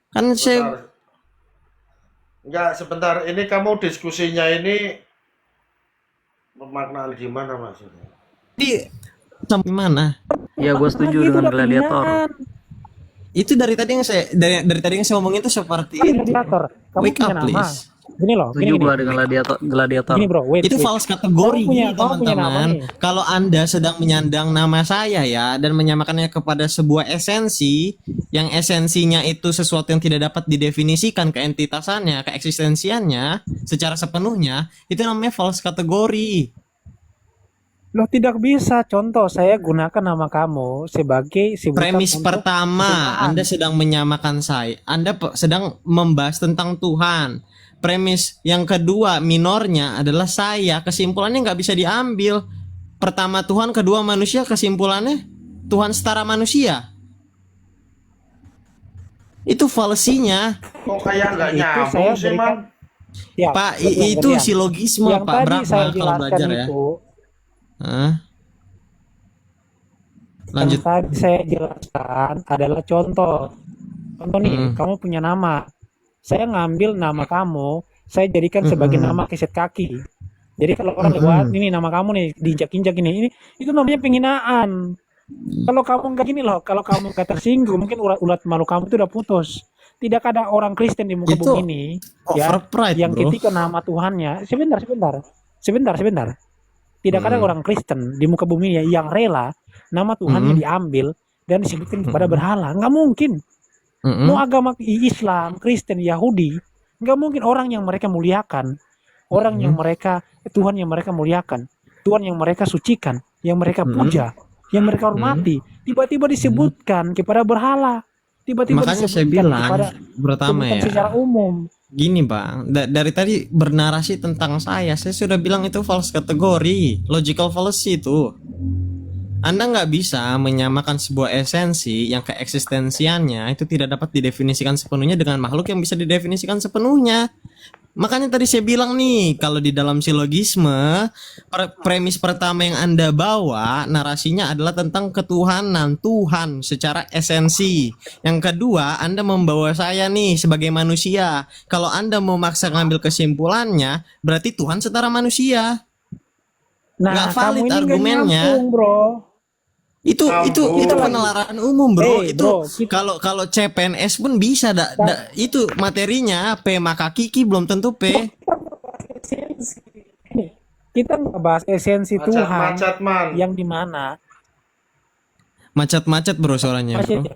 Kan saya Sebentar. Enggak, sebentar. Ini kamu diskusinya ini pemaknaan gimana maksudnya? di sampai mana? Ya gue setuju Lagi itu dengan udah gladiator. penghinaan. Itu dari tadi yang saya omongin itu seperti itu. Gladiator. Kamu Wake punya up nama. please. Gini loh, Setuju gini. gue dengan gladiator. Gini bro, wait, Itu wait. false kategori gini Kamu punya nama teman-teman. nih. Kalau Anda sedang menyandang nama saya ya dan menyamakannya kepada sebuah esensi yang esensinya itu sesuatu yang tidak dapat didefinisikan keentitasannya, keeksistensiannya secara sepenuhnya, itu namanya false kategori. Loh tidak bisa. Contoh, saya gunakan nama kamu sebagai sebutan Premis untuk pertama, kesembahan. Anda sedang menyamakan saya. Anda sedang membahas tentang Tuhan. Premis yang kedua, minornya adalah saya. Kesimpulannya nggak bisa diambil. Pertama Tuhan, kedua manusia. Kesimpulannya Tuhan setara manusia. Itu falsinya, Kok kayak nggak Itu saya nyambung sih, berikan. Man? Ya, Pak. gantian. Itu silogisme, Yang Pak. tadi Berapa saya kalau jelaskan belajar ya? itu, Hah? yang Lanjut. tadi saya jelaskan adalah contoh. Contoh nih, kamu punya nama. Saya ngambil nama kamu, saya jadikan sebagai nama keset kaki. Jadi kalau orang lewat, ini nama kamu nih, diinjak-injak ini itu namanya penghinaan. Kalau kamu nggak gini loh, kalau kamu nggak tersinggung, mungkin ulat malu kamu itu udah putus. Tidak ada orang Kristen di muka Itu bumi ini, ya, overpride, yang bro. ketika nama Tuhannya, sebentar. Tidak ada orang Kristen di muka bumi ya yang rela nama Tuhannya diambil dan disebutkan kepada berhala. Nggak mungkin. Mau agama Islam, Kristen, Yahudi, nggak mungkin orang yang mereka muliakan, orang yang mereka, Tuhan yang mereka muliakan, Tuhan yang mereka sucikan, yang mereka puja, yang mereka hormati, tiba-tiba disebutkan kepada berhala, tiba-tiba Makanya saya disebutkan bilang kepada pertama sebutan ya. secara umum. Gini bang, dari tadi bernarasi tentang saya sudah bilang itu false kategori, logical fallacy itu. Anda nggak bisa menyamakan sebuah esensi yang keeksistensiannya itu tidak dapat didefinisikan sepenuhnya dengan makhluk yang bisa didefinisikan sepenuhnya. Makanya tadi saya bilang nih, kalau di dalam silogisme, premis pertama yang Anda bawa, narasinya adalah tentang ketuhanan, Tuhan secara esensi. Yang kedua, Anda membawa saya nih sebagai manusia. Kalau Anda mau maksa ngambil kesimpulannya, berarti Tuhan setara manusia. Nah, Nggak kamu valid ini nggak argumennya. nyambung, bro. Itu Ampun. penalaran umum, bro. Eh, Itu bro, kalau CPNS pun bisa itu materinya P maka Kiki belum tentu P. esensi. Kita nggak bahas esensi Tuhan Macet-macet, Man. yang di mana Macet-macet bro suaranya, bro.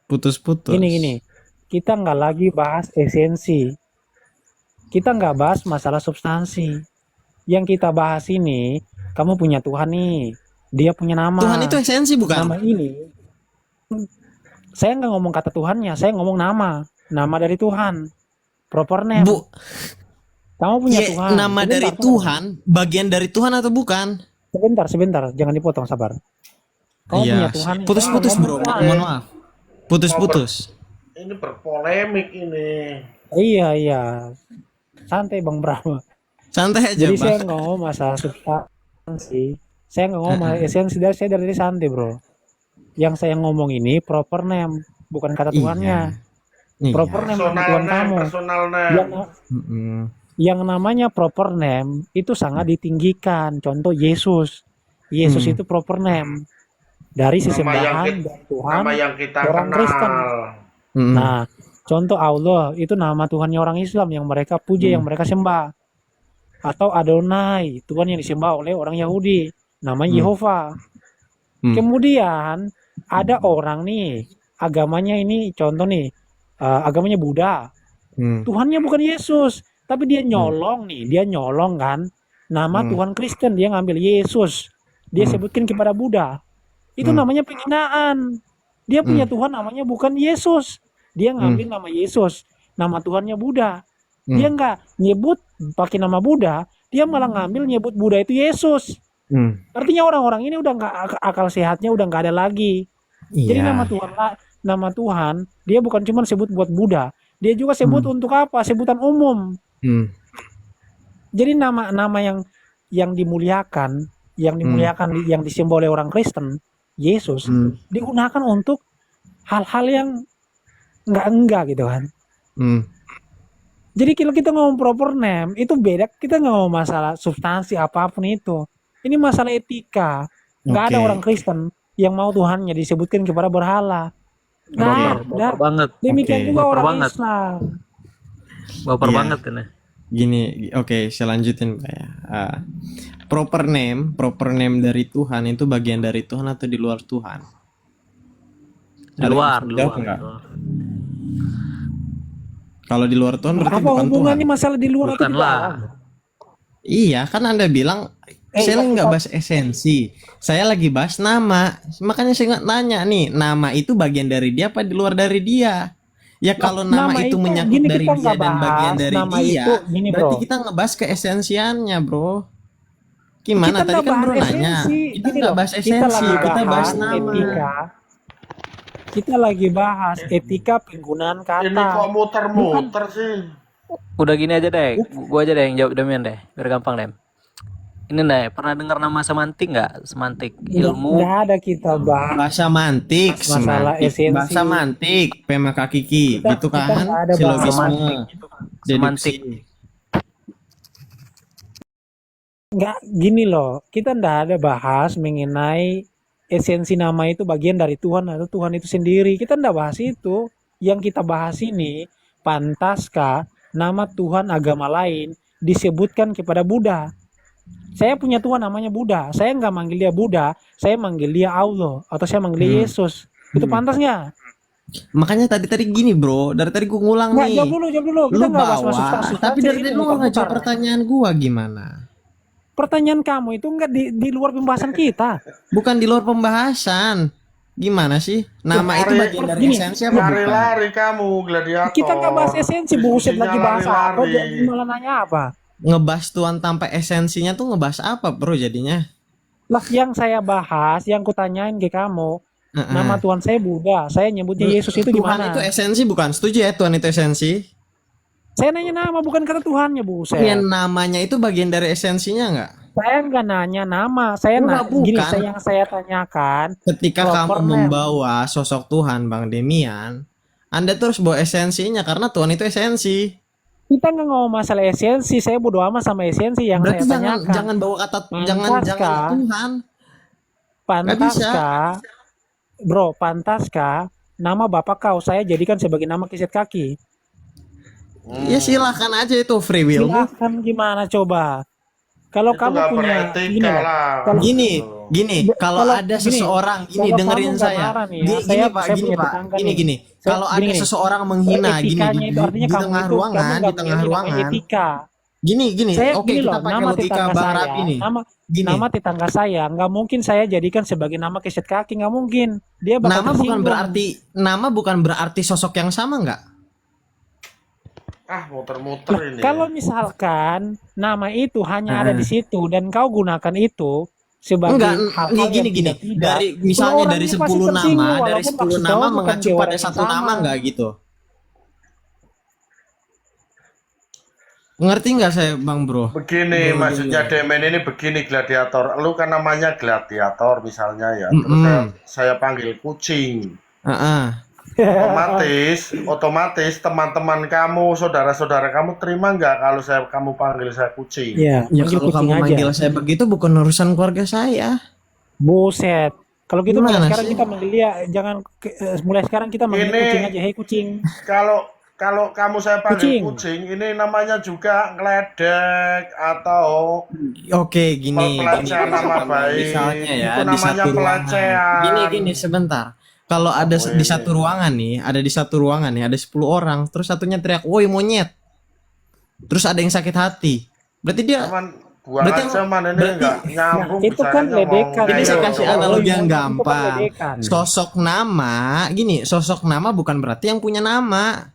Putus-putus. gini. Kita nggak lagi bahas esensi. Kita nggak bahas masalah substansi. Yang kita bahas ini, kamu punya Tuhan nih. Dia punya nama. Tuhan itu esensi bukan? Nama ini. Saya nggak ngomong kata Tuhannya, saya ngomong nama. Nama dari Tuhan. Proper name. Bu, Kamu punya ya, Tuhan. nama dari Tuhan, bagian dari Tuhan atau bukan? Sebentar. Jangan dipotong, sabar. Kamu punya Iya, Tuhan. putus-putus bro. Mohon maaf. Putus-putus. Ini berpolemik ini. Iya. Santai Bang Brahma. Santai aja, Jadi saya Bang. ngomong masalah substansi. Saya nggak ngomong masalah esensi, saya dari santai bro. Yang saya ngomong ini proper name, bukan kata Tuhannya. Iya. Proper name nama Personal Tuhan name, kamu. personal name. Yang namanya proper name itu sangat ditinggikan. Contoh Yesus. Yesus itu proper name dari sesembahan dan Tuhan Nama yang kita orang kenal. Kristen. Nah, contoh Allah itu nama Tuhannya orang Islam yang mereka puja, yang mereka sembah. Atau Adonai, Tuhan yang disembah oleh orang Yahudi, namanya Yehova. Kemudian ada orang nih, agamanya ini contoh nih, agamanya Buddha. Tuhannya bukan Yesus, tapi dia nyolong nih, dia nyolong kan nama Tuhan Kristen, dia ngambil Yesus, dia sebutkin kepada Buddha. Itu namanya penghinaan. Dia punya Tuhan namanya bukan Yesus, dia ngambil nama Yesus, nama Tuhannya Buddha. Dia nggak nyebut pakai nama Buddha, dia malah ngambil nyebut Buddha itu Yesus. Artinya orang-orang ini udah nggak akal sehatnya udah nggak ada lagi. Jadi Iya. nama Tuhan dia bukan cuma sebut buat Buddha, dia juga sebut untuk apa? Sebutan umum. Jadi nama-nama yang dimuliakan, yang disembah oleh orang Kristen, Yesus, digunakan untuk hal-hal yang enggak gitu kan. Hmm. Jadi kalau kita ngomong proper name itu beda, kita nggak ngomong masalah substansi apapun itu. Ini masalah etika. Nggak ada Oke. orang Kristen yang mau Tuhannya disebutkan kepada berhala. Nggak Baper, ada. baper banget, Demikian Oke. juga baper orang banget, Islam. baper Iya. banget ini. Gini, oke, saya lanjutin Pak ya. Proper name dari Tuhan itu bagian dari Tuhan atau di luar Tuhan? Di Ada yang luar, bisa di jawab luar, nggak? di luar. Kalau di luar Tuhan berarti Apa bukan Tuhan. hubungannya masalah di luar atau di Bukanlah. dalam? Iya, kan Anda bilang saya lagi nggak bahas esensi. Saya lagi bahas nama. Makanya saya nggak nanya nih, nama itu bagian dari dia apa di luar dari dia? Ya kalau nama itu menyangkut gini, dari kita dia nggak dan bagian bahas dari nama dia, itu, gini, berarti bro. kita ngebahas keesensiannya, bro. Gimana Kita tadi nggak kan bro bahas nanya? esensi. Kita Gini nggak loh, bahas kita esensi, lagi kita bahas bahas nama. etika. Kita lagi bahas etika penggunaan Ini kata. kok muter-muter sih? Udah gini aja deh, gua aja deh yang jawab Demian deh, biar gampang deh. Ini deh, pernah dengar nama semantik nggak? Semantik ilmu. Nggak ada kita bahas Bahasa mantik, masalah semantik, esensi. bahasa mantik, pemaka kiki, Kita- gitu kita kan? nggak ada bahas Silogisme, semantik. deduksi. Nggak gini loh, kita nggak ada bahas mengenai esensi nama itu bagian dari Tuhan atau Tuhan itu sendiri. Kita nggak bahas itu. Yang kita bahas ini, pantaskah nama Tuhan agama lain disebutkan kepada Buddha? Saya punya Tuhan namanya Buddha. Saya nggak manggil dia Buddha, saya manggil dia Allah atau saya manggil dia Yesus. Itu pantas nggak? Makanya tadi gini bro, dari tadi gua ngulang Nggak, nih. jawab dulu. Kita Lu nggak bahas bawa, substansi. tapi dari tadi lu nggak jawab pertanyaan gua gimana? Pertanyaan kamu itu nggak di luar pembahasan kita. Bukan di luar pembahasan. Gimana sih? Nama itu bagian dari Gini, esensi apa bukan? Lari-lari kamu, gladiator. Kita nggak bahas esensi, buset Diskusinya lagi bahas apa? lari-lari. Malah nanya apa? Ngebahas Tuhan tanpa esensinya tuh ngebahas apa bro jadinya? Lah yang saya bahas, yang kutanyain ke kamu, Heeh. nama Tuhan saya Buddha, saya nyebutnya Yesus itu Tuhan gimana? itu esensi bukan? Setuju ya Tuhan itu esensi? Saya nanya nama bukan kata Tuhannya, buset. Yang namanya itu bagian dari esensinya nggak? Saya nggak nanya nama, saya Enggak, gini, bukan. yang saya tanyakan, Ketika Proper kamu name. membawa sosok Tuhan Bang Demian, Anda terus bawa esensinya karena Tuhan itu esensi. kita nggak ngomong masalah esensi, saya bodo amat sama esensi yang Berarti saya jangan tanyakan. jangan bawa kata Pantas jangan kah? Tuhan. Pantaskah, bro, pantaskah nama bapak kau saya jadikan sebagai nama keset kaki? Ya silahkan aja itu free will. Silahkan gimana coba? Kalau Itu kamu nggak punya beretika ini loh, lah. kalau- Gini, kalau ada gini, seseorang ini kalau dengerin kamu nggak saya. marah nih ya, Gini, saya Pak, punya gini Pak. tetangga Gini nih. gini. Saya- Kalau ada gini. seseorang menghina gini Etikanya itu artinya di kamu tengah itu ruangan, kamu di nggak tengah punya namanya ruangan. etika. Gini, Saya oke gini kita loh, pakai nama logika tetangga Bang saya, Rapi nih. nama Gini, tetangga saya nggak mungkin saya jadikan sebagai nama keset kaki, nggak mungkin. Dia bakal tersinggung. nama bukan berarti sosok yang sama nggak? Ah, muter-muter Nah, ini. kalau misalkan nama itu hanya ada Ah. di situ dan kau gunakan itu sebagai Enggak, hal-hal yang gini. tidak-tidak, Dari misalnya orangnya dari pasti 10 tersinggung, nama, dari walaupun 10 maksud nama kau bukan mengacu dia pada orang yang satu sama. nama nggak gitu? Ngerti nggak saya Bang Bro? Begini, maksudnya Demen ini begini gladiator. Lu kan namanya gladiator misalnya ya. Terus saya panggil kucing. Heeh. Otomatis teman-teman kamu, saudara-saudara kamu terima nggak kalau kamu panggil saya kucing? Iya, Ya panggil kalau kucing kamu aja. manggil saya begitu bukan urusan keluarga saya. Buset. Kalau gitu mulai Gimana sekarang sih? kita manggil dia, mulai sekarang kita manggil Ini- kucing aja, hei kucing. Kalau kamu saya panggil Kucing. kucing, ini namanya juga ngeledek atau Oke, gini. pelecehan nama baik. Misalnya ya, Itu di namanya satu ruangan. pelecehan. Gini, sebentar. Kalau ada di satu ruangan nih, ada 10 orang, terus satunya teriak, "Woi monyet." Terus ada yang sakit hati. Berarti dia Buang Berarti- aja man, ini berarti- nggak nyambung. Nah, itu bisa kan ngomong ledekan. Ini kayak saya gitu. kasih analogi yang Itu kan gampang. ledekan. Sosok nama bukan berarti yang punya nama.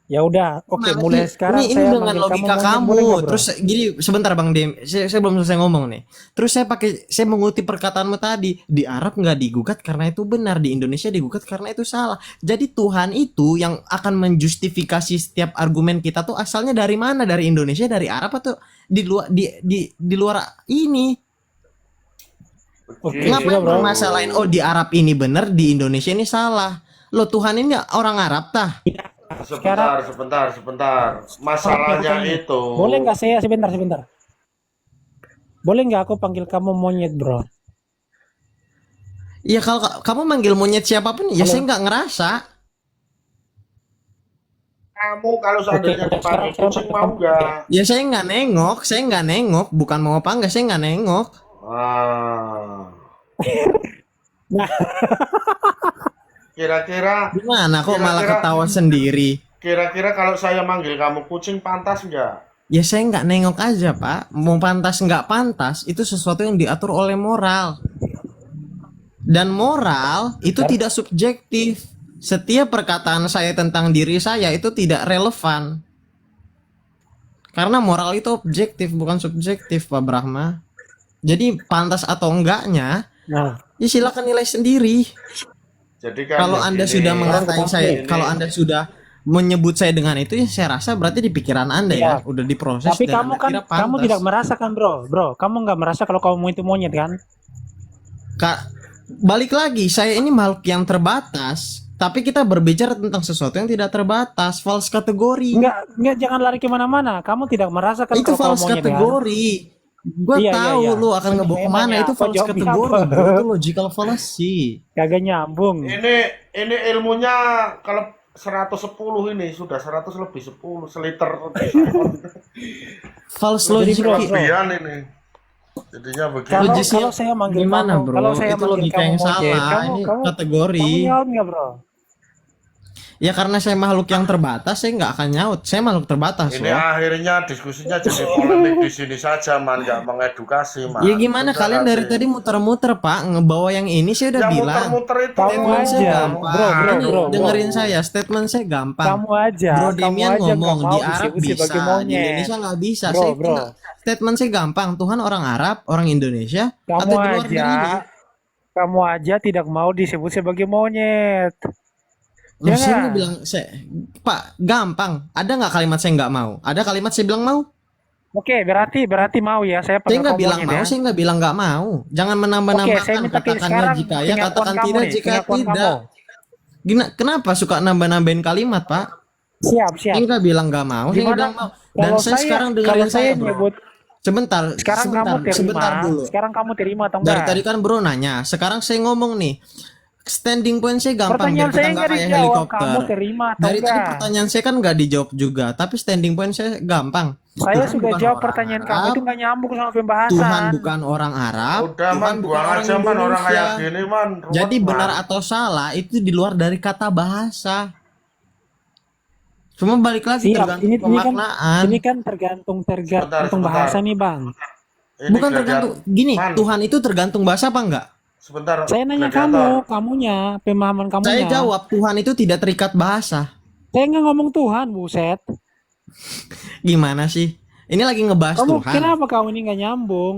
Ya udah, oke, Gimana mulai sih? sekarang ini saya dengan manggil logika monyet, kamu. boleh nggak, bro? Terus gini, sebentar Bang Dem, saya belum selesai ngomong nih. Terus saya mengutip perkataanmu tadi, di Arab nggak digugat karena itu benar, di Indonesia digugat karena itu salah. Jadi Tuhan itu yang akan menjustifikasi setiap argumen kita tuh asalnya dari mana? Dari Indonesia, dari Arab atau di luar di luar ini? Oke, Gitu. Ngapain sudah, bro. permasalahin? Oh di Arab ini benar, di Indonesia ini salah. Lo Tuhan ini orang Arab tah? Sebentar. Masalahnya itu. Boleh nggak saya sebentar. Boleh nggak aku panggil kamu monyet, bro? Ya kalau kamu manggil monyet siapapun, ya saya nggak ngerasa. Kamu kalau seandainya dipanggil kucing mau nggak? Ya saya nggak nengok. Bukan mau apa enggak, saya nggak nengok. Ah. Nah, Kira-kira Gimana kok malah Kira-kira- ketawa sendiri? kira-kira kalau saya manggil kamu kucing pantas nggak? Ya saya nggak nengok aja Pak. Mau pantas nggak pantas itu sesuatu yang diatur oleh moral. Dan moral itu tidak subjektif. Setiap perkataan saya tentang diri saya itu tidak relevan. Karena moral itu objektif bukan subjektif Pak Brahma. Jadi pantas atau enggaknya nah, ya silakan nilai sendiri. Jadi kan Kalau ya Anda gini, sudah mengatai saya, ini- kalau Anda sudah menyebut saya dengan itu, ya saya rasa berarti di pikiran Anda ya, Iya. udah diproses. tapi dan kamu Anda kan kira kamu pantas. tidak merasakan, bro. Kamu nggak merasa kalau kamu itu monyet kan? Balik lagi, saya ini makhluk yang terbatas, tapi kita berbicara tentang sesuatu yang tidak terbatas, false kategori. Enggak, jangan lari kemana-mana. Kamu tidak merasakan Itu kalau kamu false monyet kan? kategori. Gua Iya, tahu iya. lu akan ngebawa Saya kemana, nanya, itu apa false jawabnya kategori, apa? bro. Itu logical fallacy. Kagak nyambung. Ini ilmunya kalau 110 ini sudah 100 lebih 10 seliter lebih sekon. False Jadi, logic. bro, Kelebihan ini. Jadinya begini. Kalau Logisnya kalau saya manggil gimana, kamu, bro? kalau saya Itu manggil logika kamu yang monyet, salah. Ini kategori. kamu nyaut nggak, bro? Ya karena saya makhluk yang terbatas, saya nggak akan nyaut. Saya makhluk terbatas Ini loh. akhirnya diskusinya jadi polemik di sini saja, man, nggak mengedukasi, man. Ya gimana Sudah kalian dari kasih. tadi muter-muter Pak, ngebawa yang ini saya udah Yang bilang. muter-muter itu Kamu Statement saya aja, gampang. bro, Ini bro. dengerin saya, statement saya gampang. Kamu aja, Bro kamu Demian aja ngomong nggak mau di Arab disebut bisa, sebagai di monyet. Indonesia nggak bisa. Bro, Saya bro. statement saya gampang. Tuhan orang Arab, orang Indonesia, Kamu atau di luar aja, dari ini. kamu aja tidak mau disebut sebagai monyet. Loh, Ya saya nggak? nggak bilang, Pak, gampang. Ada nggak kalimat saya nggak mau? Ada kalimat saya bilang mau? Oke, berarti mau ya saya Saya panggil nggak kamu bilang monyet mau, ya. saya nggak bilang nggak mau. Jangan Oke, saya menambah-nambahkan, minta katakannya sekarang jika ya, pengakuan katakan kamu tidak nih, jika pengakuan tidak. Kenapa suka nambah-nambahin kalimat, Pak? Siap. Saya nggak bilang nggak mau, saya nggak Gimana bilang mau. Dan kalau saya sekarang dengerin kalau saya bro. nyebut Sebentar, sekarang kamu terima, sebentar dulu. sekarang kamu terima atau Dari enggak? tadi kan bro nanya, sekarang saya ngomong nih. Standing point saya gampang Pertanyaan biar kita saya nggak nggak kayak dijawab, helikopter. kamu terima atau Dari tadi enggak? pertanyaan saya kan nggak dijawab juga, tapi standing point saya gampang. Saya Tuhan sudah bukan jawab orang pertanyaan kamu Arab, itu nggak nyambung sama pembahasan. Tuhan bukan orang Arab, Udah, man, Tuhan bukan buang orang aja, man, orang kayak Indonesia. gini, man. Ruwet, Jadi man. benar atau salah itu di luar dari kata bahasa. Cuma balik lagi Siap, tergantung ini pemaknaan. ini kan tergantung Sebentar. bahasa nih, Bang. Ini Bukan gladiator. tergantung gini, Man, Tuhan itu tergantung bahasa apa enggak? sebentar. Saya nanya gladiator. kamunya, pemahaman kamunya. Saya jawab Tuhan itu tidak terikat bahasa. Saya nggak ngomong Tuhan, buset. Gimana sih? Ini lagi ngebahas Kamu Tuhan. kenapa kamu ini nggak nyambung?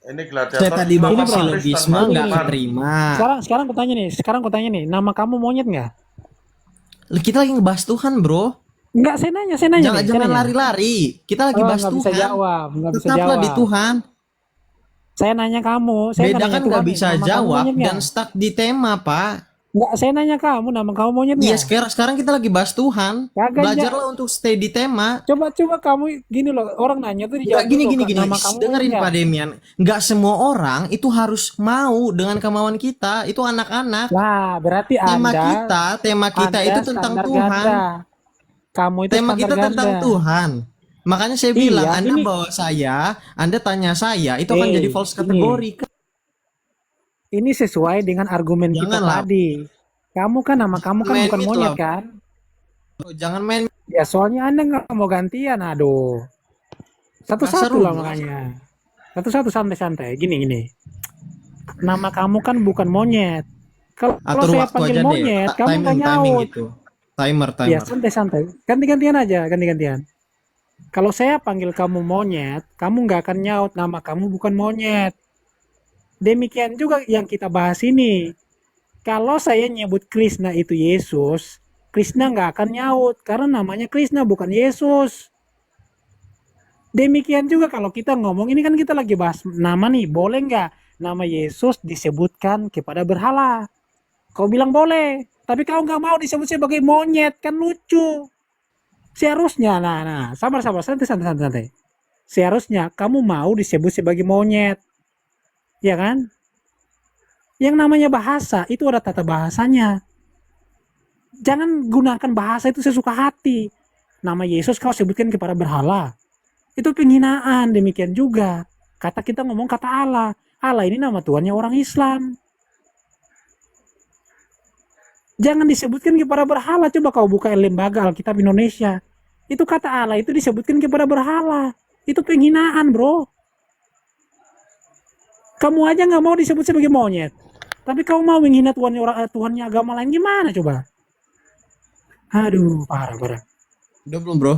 Ini gladiator. Saya tadi bawa Ini, bro. silogisme Kristen, nggak man. keterima. Sekarang aku tanya nih, nama kamu monyet nggak? Kita lagi ngebahas Tuhan, bro. Enggak, saya nanya Jangan nih, saya jangan nanya. lari-lari. Kita lagi Oh, bahas nggak bisa Tuhan. jawab, nggak bisa Tetaplah jawab. di Tuhan. Saya nanya kamu, saya Beda nanya kan Tuhan nggak nih, bisa nama kamu jawab monyet nggak? dan stuck di tema, Pak. Enggak, saya nanya kamu, nama kamu monyet Iya, nggak? sekarang kita lagi bahas Tuhan. Kagak, Belajarlah untuk stay di tema. Coba kamu gini loh, orang nanya tuh Nggak, dijawab gini dulu, gini Kak, gini. nama Shh, kamu dengerin monyet Pak Demian. Nggak semua orang itu harus mau dengan kemauan kita. Itu anak-anak. Lah, berarti Tema kita Anda itu tentang standar Tuhan. ganda. Kamu itu Tema standar kita tentang ganda. Tuhan. Makanya saya Iya, bilang, Anda ini- bawa saya, Anda tanya saya, itu akan Eh, jadi false ini. kategori. Ini sesuai dengan argumen kita Janganlah. tadi. Kamu kan nama kamu kan Main bukan mit monyet lah. kan? Jangan main Ya soalnya Anda nggak mau gantian, aduh. Satu-satu Masa lah rubah? makanya. Satu-satu santai-santai. Gini. Nama kamu kan bukan monyet. Kalau atur saya waktu panggil aja deh. monyet, kamu nggak Timing nyaut. gitu. Timer. Ya santai-santai. Ganti-gantian aja, ganti-gantian. Kalau saya panggil kamu monyet, kamu nggak akan nyaut. Nama kamu bukan monyet. Demikian juga yang kita bahas ini. Kalau saya nyebut Krishna itu Yesus, Krishna nggak akan nyaut karena namanya Krishna bukan Yesus. Demikian juga kalau kita ngomong ini kan kita lagi bahas nama nih, boleh nggak nama Yesus disebutkan kepada berhala? Kau bilang boleh, tapi kau nggak mau disebut sebagai monyet, kan lucu. Seharusnya, sabar, santai. Seharusnya kamu mau disebut sebagai monyet, ya kan? Yang namanya bahasa itu ada tata bahasanya. Jangan gunakan bahasa itu sesuka hati. Nama Yesus kau sebutkan kepada berhala. Itu penghinaan, demikian juga. Kata kita ngomong kata Allah. Allah ini nama Tuhannya orang Islam. Jangan disebutkan kepada berhala. Coba kau buka lembaga Alkitab Indonesia. Itu kata Allah itu disebutkan kepada berhala. Itu penghinaan, bro. Kamu aja nggak mau disebut sebagai monyet. Tapi kau mau menghina Tuhannya agama lain, gimana coba? Aduh, parah. Udah belum, bro?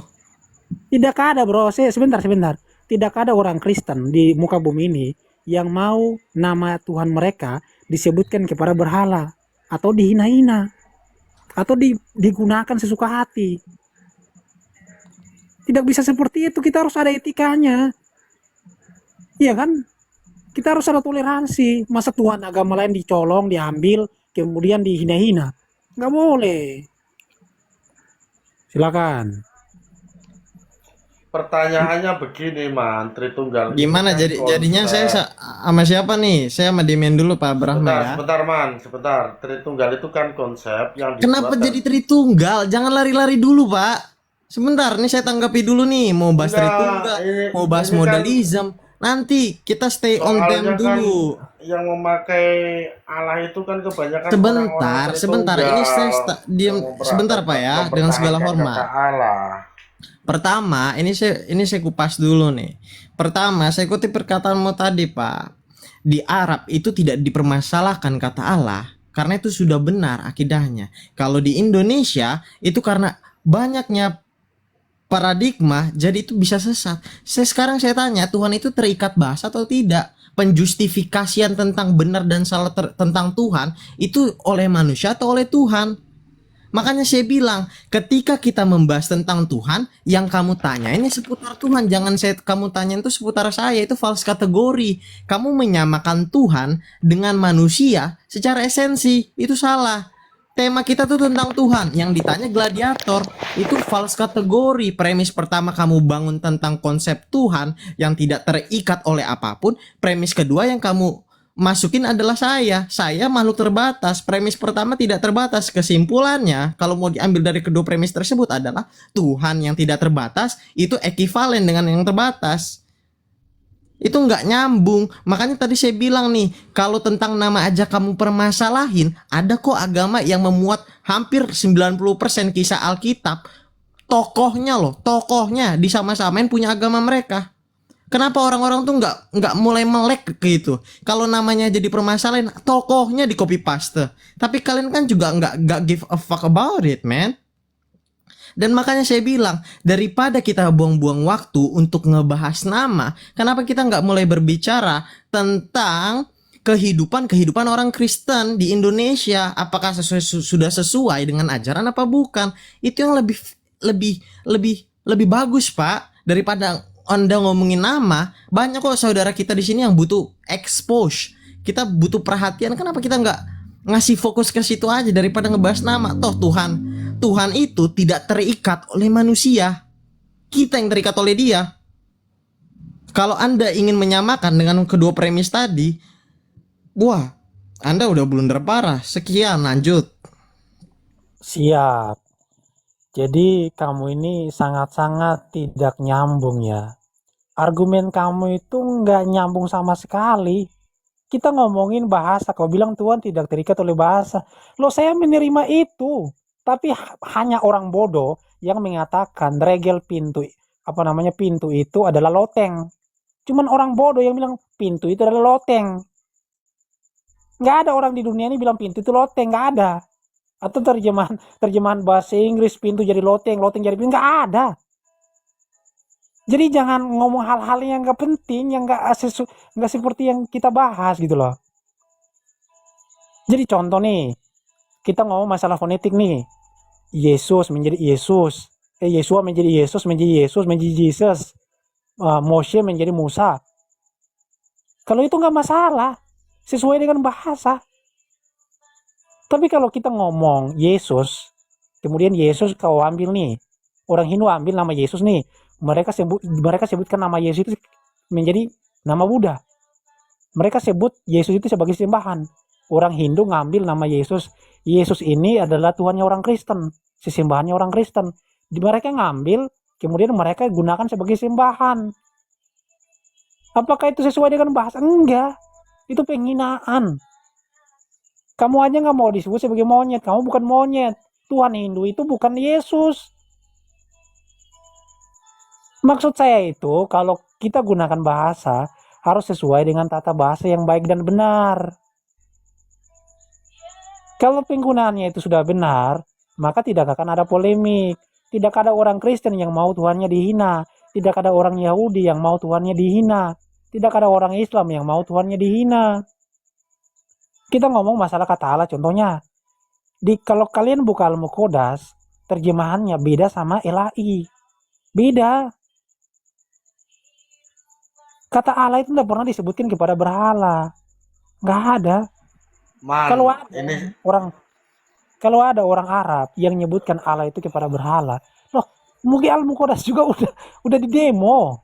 Tidak ada, bro. Sebentar. Tidak ada orang Kristen di muka bumi ini yang mau nama Tuhan mereka disebutkan kepada berhala atau dihina-hina atau digunakan sesuka hati. Tidak bisa seperti itu. Kita harus ada etikanya. Iya kan? Kita harus ada toleransi. Masa Tuhan agama lain dicolong, diambil, kemudian dihina-hina? Nggak boleh. Silakan. Pertanyaannya begini, Man, Tritunggal. Ini Gimana kan jadinya saya konsep. sama siapa nih? Saya sama Demian dulu, Pak Brahma ya. Sebentar, Man, sebentar. Tritunggal itu kan konsep yang Kenapa dibuat jadi Tritunggal? Jangan lari-lari dulu, Pak. Sebentar, nih saya tanggapi dulu nih. Mau bahas Enggak, Tritunggal, mau bahas ini kan modalism. Nanti kita stay on soalnya time kan dulu. yang memakai Allah itu kan kebanyakan Sebentar, orang-orang sebentar. Ini saya Tritunggal diam yang sebentar, Pak ya, dengan segala mempertahankan hormat. kata Allah. Pertama, ini saya kupas dulu nih. Pertama, saya kutip perkataanmu tadi, Pak. Di Arab itu tidak dipermasalahkan kata Allah karena itu sudah benar akidahnya. Kalau di Indonesia itu karena banyaknya paradigma, jadi itu bisa sesat. Sekarang saya tanya, Tuhan itu terikat bahasa atau tidak? Penjustifikasian tentang benar dan salah tentang Tuhan itu oleh manusia atau oleh Tuhan? Makanya saya bilang, ketika kita membahas tentang Tuhan, yang kamu tanya ini seputar Tuhan. Jangan kamu tanya itu seputar saya, itu false kategori. Kamu menyamakan Tuhan dengan manusia secara esensi, itu salah. Tema kita tuh tentang Tuhan, yang ditanya gladiator, itu false kategori. Premis pertama kamu bangun tentang konsep Tuhan yang tidak terikat oleh apapun. Premis kedua yang kamu masukin adalah saya makhluk terbatas. Premis pertama tidak terbatas. Kesimpulannya kalau mau diambil dari kedua premis tersebut adalah Tuhan yang tidak terbatas itu ekivalen dengan yang terbatas. Itu nggak nyambung. Makanya tadi saya bilang nih, kalau tentang nama aja kamu permasalahin, ada kok agama yang memuat hampir 90% kisah Alkitab. Tokohnya disama-samain punya agama mereka. Kenapa orang-orang tuh nggak mulai melek gitu? Kalau namanya jadi permasalahan, tokohnya di copy paste. Tapi kalian kan juga nggak give a fuck about it, man. Dan makanya saya bilang, daripada kita buang-buang waktu untuk ngebahas nama, kenapa kita nggak mulai berbicara tentang kehidupan orang Kristen di Indonesia? Apakah sudah sesuai dengan ajaran apa bukan? Itu yang lebih bagus, Pak, daripada Anda ngomongin nama. Banyak kok saudara kita di sini yang butuh expose. Kita butuh perhatian. Kenapa kita nggak ngasih fokus ke situ aja daripada ngebahas nama? Toh Tuhan itu tidak terikat oleh manusia. Kita yang terikat oleh Dia. Kalau Anda ingin menyamakan dengan kedua premis tadi, wah, Anda udah blunder parah. Sekian, lanjut. Siap. Jadi kamu ini sangat-sangat tidak nyambung ya. Argumen kamu itu nggak nyambung sama sekali. Kita ngomongin bahasa, kau bilang Tuhan tidak terikat oleh bahasa. Loh, saya menerima itu. Tapi hanya orang bodoh yang mengatakan regel pintu itu adalah loteng. Cuman orang bodoh yang bilang pintu itu adalah loteng. Nggak ada orang di dunia ini bilang pintu itu loteng, nggak ada. Atau terjemahan bahasa Inggris pintu jadi loteng jadi pintu, nggak ada. Jadi jangan ngomong hal-hal yang nggak penting, yang nggak seperti yang kita bahas gitu loh. Jadi contoh nih, kita ngomong masalah fonetik nih. Yesus menjadi Yesus, Yesua menjadi Yesus, menjadi Jesus, Moshe menjadi Musa. Kalau itu nggak masalah, sesuai dengan bahasa. Tapi kalau kita ngomong Yesus, kemudian Yesus kau ambil nih, orang Hindu ambil nama Yesus nih, mereka sebutkan nama Yesus itu menjadi nama Buddha. Mereka sebut Yesus itu sebagai sembahan. Orang Hindu ngambil nama Yesus. Yesus ini adalah Tuhannya orang Kristen, sesembahannya orang Kristen. Mereka ngambil, kemudian mereka gunakan sebagai sembahan. Apakah itu sesuai dengan bahasa? Enggak. Itu penghinaan. Kamu aja nggak mau disebut sebagai monyet. Kamu bukan monyet. Tuhan Hindu itu bukan Yesus. Maksud saya itu, kalau kita gunakan bahasa, harus sesuai dengan tata bahasa yang baik dan benar. Kalau penggunaannya itu sudah benar, maka tidak akan ada polemik. Tidak ada orang Kristen yang mau Tuhannya dihina. Tidak ada orang Yahudi yang mau Tuhannya dihina. Tidak ada orang Islam yang mau Tuhannya dihina. Kita ngomong masalah kata Allah, contohnya. Kalau kalian buka Al-Muqaddas, terjemahannya beda sama Ilahi. Beda. Kata Allah itu tidak pernah disebutkan kepada berhala. Nggak ada. Man, Kalau ada ini kalau ada orang Arab yang menyebutkan Allah itu kepada berhala, loh, mungkin Al-Muqaddas juga udah di demo.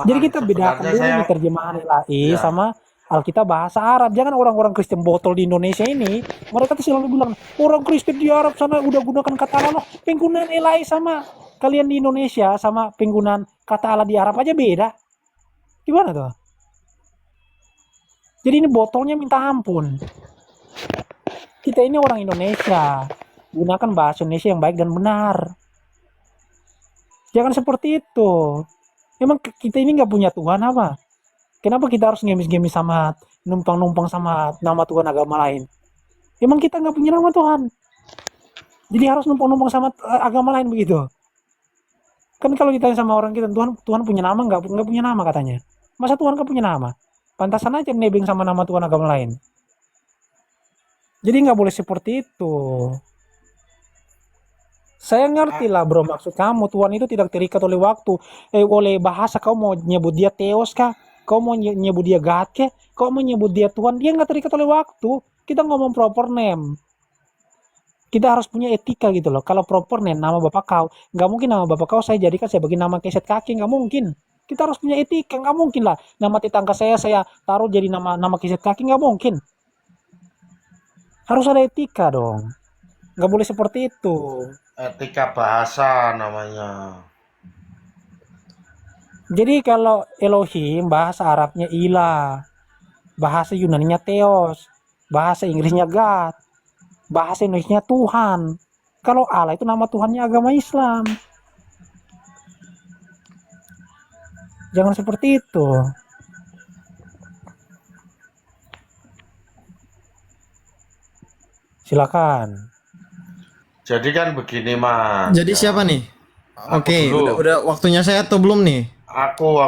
Jadi kita bedakan sebenarnya dulu saya nih terjemahan Ilahi ya sama Alkitab bahasa Arab. Jangan orang-orang Kristen botol di Indonesia ini, mereka tuh selalu bilang, orang Kristen di Arab sana udah gunakan kata Allah. Loh, penggunaan Ilahi sama kalian di Indonesia sama penggunaan kata Allah di Arab aja beda. Gimana tuh? Jadi ini botolnya minta ampun. Kita ini orang Indonesia, gunakan bahasa Indonesia yang baik dan benar. Jangan seperti itu. Emang kita ini nggak punya Tuhan apa? Kenapa kita harus ngemis-ngemis sama numpang-numpang sama nama Tuhan agama lain? Emang kita nggak punya nama Tuhan? Jadi harus numpang-numpang sama agama lain begitu? Kan kalau ditanya sama orang kita, Tuhan punya nama nggak punya nama katanya. Masa Tuhan nggak punya nama? Pantasan aja nebeng sama nama Tuhan agama lain. Jadi nggak boleh seperti itu. Saya ngerti lah bro, maksud kamu Tuhan itu tidak terikat oleh waktu, oleh bahasa. Kau mau nyebut dia Theos kah? Kau mau nyebut dia God kah? Kau mau nyebut dia Tuhan? Dia nggak terikat oleh waktu. Kita ngomong proper name. Kita harus punya etika gitu loh. Kalau proper name, nama bapak kau, nggak mungkin nama bapak kau saya jadikan sebagai nama keset kaki, nggak mungkin. Kita harus punya etika, nggak mungkin lah. Nama tetangga saya taruh jadi nama keset kaki, nggak mungkin. Harus ada etika dong. Nggak boleh seperti itu. etika bahasa namanya. Jadi kalau Elohim bahasa Arabnya Ilah, bahasa Yunaninya Theos, bahasa Inggrisnya God, bahasa Indonesia Tuhan. Kalau Allah itu nama Tuhannya agama Islam. Jangan seperti itu. Silakan. Jadi kan begini Mas. Jadi ya. siapa nih? Aku Oke, dulu. udah waktunya saya atau belum nih? Aku,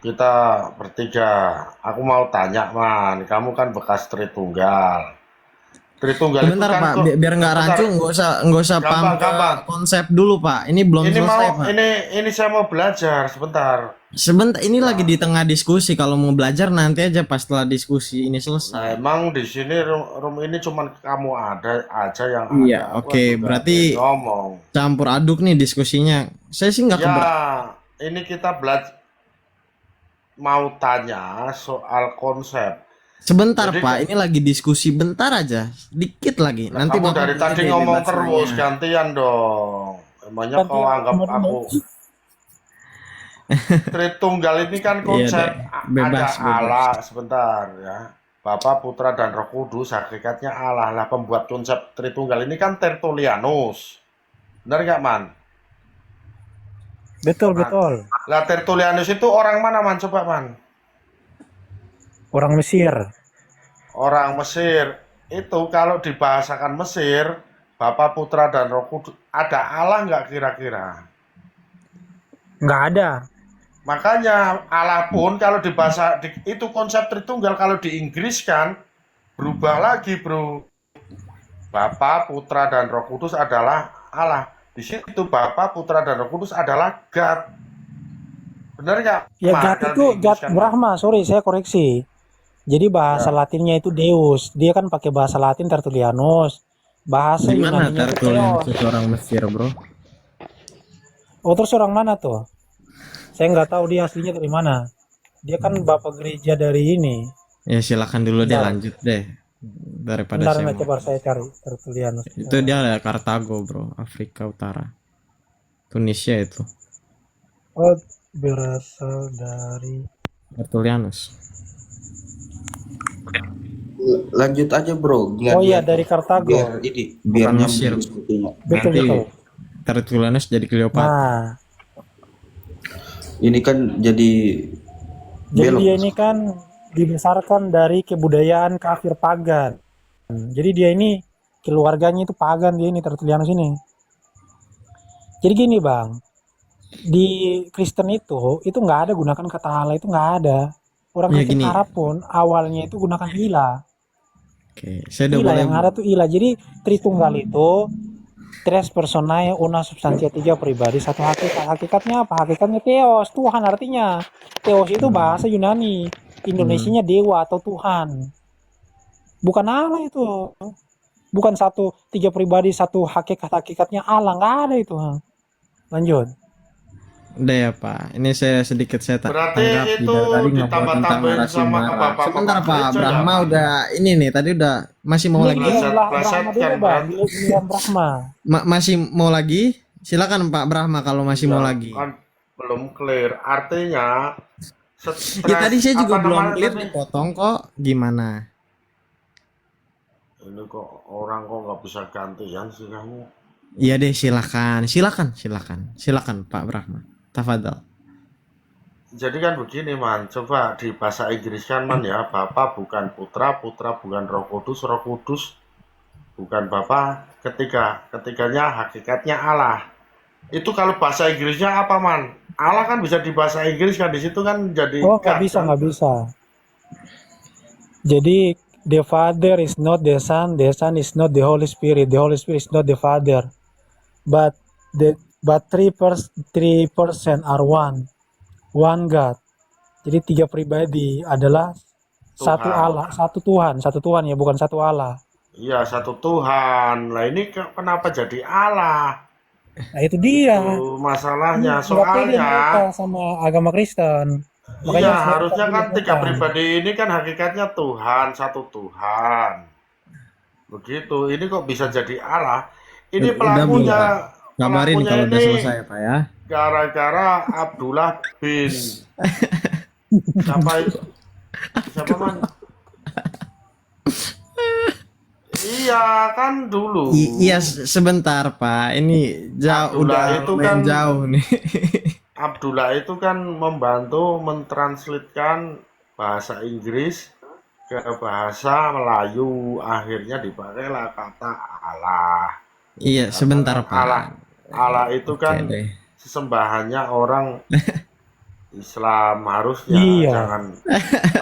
kita bertiga. Aku mau tanya Man, kamu kan bekas Tritunggal. Tritunggal itu Sebentar kan Pak, kok biar nggak sebentar, rancu, nggak usah paham ke gampang. konsep dulu Pak. Ini belum Ini selesai mau Pak. ini saya mau belajar sebentar. Sebentar, ini lagi Ya. di tengah diskusi. Kalau mau belajar nanti aja pas setelah diskusi ini Nah, selesai. emang di sini room ini cuman kamu ada aja yang Iya, ada. Aku oke. juga Berarti ngomong. campur aduk nih diskusinya. Saya sih nggak Ya, keber. ini kita mau tanya soal konsep. Sebentar Jadi Pak, ini lagi diskusi bentar aja, dikit lagi. lah, Nanti kamu Bapak dari boleh tadi deh ngomong bebas terus, nanya. gantian dong. Emangnya kau anggap aku Tritunggal ini kan Iya konsep deh, ada bebas. Allah sebentar ya. Bapa, Putra dan Roh Kudus hakikatnya Allah. Lah pembuat konsep Tritunggal ini kan Tertullianus. Benar nggak Man? Betul, Man. betul. Lah Tertullianus itu orang mana Man? Coba Man. Orang Mesir. Orang Mesir. Itu kalau dibahasakan Mesir, Bapa, Putra dan Roh Kudus, ada Allah nggak kira-kira? Nggak ada. Makanya Allah pun kalau itu konsep Tritunggal, kalau di Inggris kan berubah lagi bro. Bapa, Putra dan Roh Kudus adalah Allah. Di situ Bapa, Putra dan Roh Kudus adalah God. Benar nggak? Ya Man? God Kalau itu di Inggris God kan, Man. Brahma. Sorry, saya koreksi. Jadi bahasa Ya. Latinnya itu Deus. Dia kan pakai bahasa Latin Tertullianus. Bahasa Gimana Yunaninya itu Tertullianus Theos. itu orang Mesir, bro? Oh, terus orang mana tuh? Saya nggak tahu dia aslinya dari mana. Dia kan bapak gereja dari ini. Ya silakan dulu deh, Bentar, lanjut deh. Daripada bentar, saya bentar, mau. coba saya cari Tertullianus. Itu dia ada Kartago, bro, Afrika Utara. Tunisia itu. Oh, berasal dari. Tertullianus. Lanjut aja bro, Oh iya, dari Kartago. biar ini biar Bukan Mesir. nyambung diskusinya. Betul, Nanti betul. Tertullianus jadi Cleopatra. Nah, Ini kan jadi jadi belok. dia ini kan dibesarkan dari kebudayaan kafir pagan. Jadi dia ini keluarganya itu pagan, dia ini Tertullianus ini. Jadi gini bang, di Kristen itu nggak ada gunakan kata Allah, itu nggak ada. Orang Ya, Kristen gini. Arab pun awalnya itu gunakan ilah. Oke, saya udah Ilah boleh. yang ada tuh ilah. Jadi Tritunggal itu tres personae una substantia, tiga pribadi satu hakikat. Hakikatnya apa? Hakikatnya Theos, Tuhan artinya. Theos itu bahasa Yunani. Indonesianya dewa atau Tuhan. Bukan Allah itu. Bukan satu tiga pribadi satu hakikat, hakikatnya Allah, nggak ada itu. Lanjut. Udah ya Pak, ini saya sedikit saya Berarti tanggapi itu dari tadi ngobrol tentang ditambah-tambahin narasi sama marah. bapak-bapak Sebentar Pak, gereja ya, Brahma Pak? udah ini nih tadi udah masih mau lagi. Pleset, Brahma pleset dulu kan, bang, Bang? William Brahma. Masih mau lagi? Silakan Pak Brahma kalau masih mau Ya, lagi. kan belum clear. Artinya Ya tadi saya juga apa belum namanya clear tadi? dipotong kok. Gimana? Ini kok orang kok nggak bisa gantian sih kamu. Iya deh, silakan Pak Brahma. Tafadhal. Jadi kan begini man, coba di bahasa Inggris kan man ya, Bapa bukan Putra, Putra bukan Roh Kudus bukan Bapa, ketiganya hakikatnya Allah. Itu kalau bahasa Inggrisnya apa man? Allah kan bisa di bahasa Inggris kan, di situ kan jadi Oh, nggak God, bisa, kan? nggak bisa. Jadi the Father is not the Son is not the Holy Spirit is not the Father, but three person are one God. Jadi tiga pribadi adalah satu Tuhan. Allah, satu Tuhan ya, bukan satu Allah. Iya, satu Tuhan. Lah ini kenapa jadi Allah? Nah itu dia. Itu masalahnya. Nggak pede mereka Soalnya sama agama Kristen. Makanya iya, harus mereka harusnya kan pilih tiga Tuhan. pribadi ini kan hakikatnya Tuhan, satu Tuhan. Begitu. Ini kok bisa jadi Allah? Ini Udah belum, pelakunya, Pak? Kabarin pelakunya kalau udah ini selesai Pak ya. gara-gara Abdullah bin siapa itu? Siapa man? Iya kan dulu. Iya sebentar Pak. Ini jauh Abdullah udah itu lumayan kan- jauh nih. Abdullah itu kan membantu mentranslitkan bahasa Inggris ke bahasa Melayu, akhirnya dipakailah kata Allah. Iya sebentar Pak. Allah itu Oke kan deh. sesembahannya orang Islam, harusnya Iya. jangan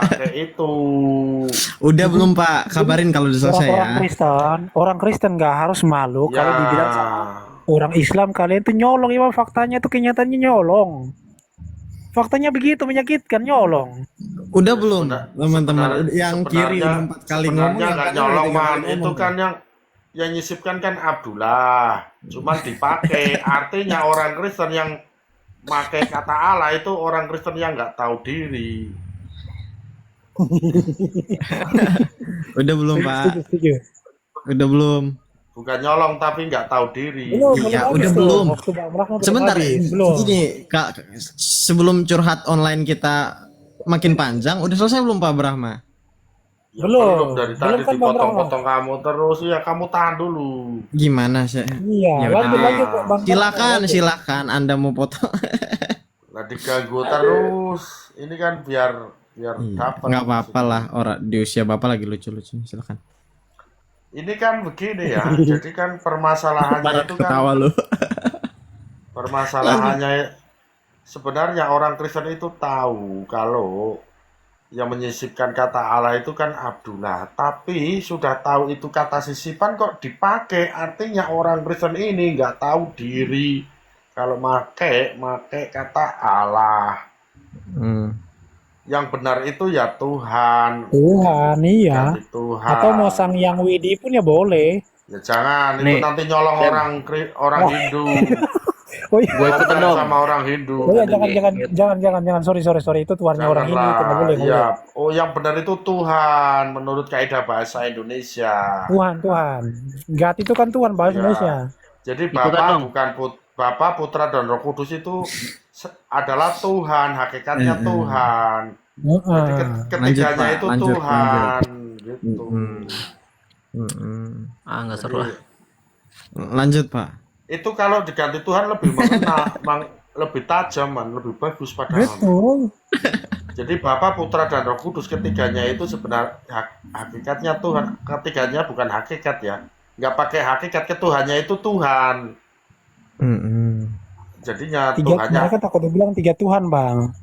pakai itu. Udah belum Pak? Kabarin kalau udah selesai ya. Orang Kristen nggak harus malu Ya, kalau dibilang sama orang Islam kalian tuh nyolong. Emang faktanya tuh kenyataannya nyolong. Faktanya begitu, menyakitkan, nyolong. Udah belum Sebenar- teman-teman? sebenarnya- Yang kiri udah 4 kali ngomong, sebenarnya yang nggak kanan udah nyolong 3 man, kali itu ngomong. kan yang nyisipkan kan Abdullah, cuman dipakai. Artinya orang Kristen yang pakai kata Allah itu orang Kristen yang nggak tahu diri. Udah belum Pak? Setuju. Udah belum? Bukan nyolong tapi nggak tahu diri. Iya, habis udah tuh. belum. Waktu Bang Rahma belum Sebentar, habis. Belum. ini Kak, sebelum curhat online kita makin panjang, udah selesai belum Pak Brahma? Ya, Belum. dari Belum tadi kan, Bang dipotong-potong kamu terus, ya kamu tahan dulu. Gimana sih? Iya, Ya lanjut udah. lanjut Bang. Silakan Anda mau potong. Nah diganggu terus, ini kan biar Iya, dapat. nggak apa-apa lah, orang di usia Bapak lagi lucu-lucu. Silakan. Ini kan begini ya, jadi kan permasalahannya itu kan Ketawa lu. permasalahannya sebenarnya orang Kristen itu tahu kalau yang menyisipkan kata Allah itu kan Abdullah, tapi sudah tahu itu kata sisipan kok dipakai, artinya orang Kristen ini nggak tahu diri kalau make kata Allah. Hmm. Yang benar itu ya Tuhan, Tuhan, iya. ganti Tuhan. Atau mau sang yang Widi pun ya boleh. Ya jangan, itu Nih, nanti nyolong Dem. orang Hindu. Oh iya, Gue ikutan Pacaran dong. sama orang Hindu. oh iya, Aduh, jangan, jangan, gengget. jangan, sorry, itu Tuhannya orang Hindu, itu nggak boleh, nggak Janganlah, boleh. ya. Oh, yang benar itu Tuhan menurut kaidah bahasa Indonesia. Tuhan. God itu kan Tuhan bahasa Ya. Indonesia. Jadi Ikutan Bapa dong. bukan Bapa, Putra dan Roh Kudus itu adalah Tuhan, hakikatnya Tuhan. Jadi ketiganya Pak, itu lanjut, Tuhan, gitu. Ah, nggak seru lah. Lanjut Pak. Itu kalau diganti Tuhan lebih mengena, lebih tajam, man, lebih bagus padahal. Betul. Jadi Bapa, Putra dan Roh Kudus ketiganya itu sebenarnya hakikatnya Tuhan. Ketiganya bukan hakikat ya. Nggak pakai hakikat, ketuhannya itu Tuhan. Jadinya Tuhannya. Mereka takut bilang 3 Tuhan, Bang.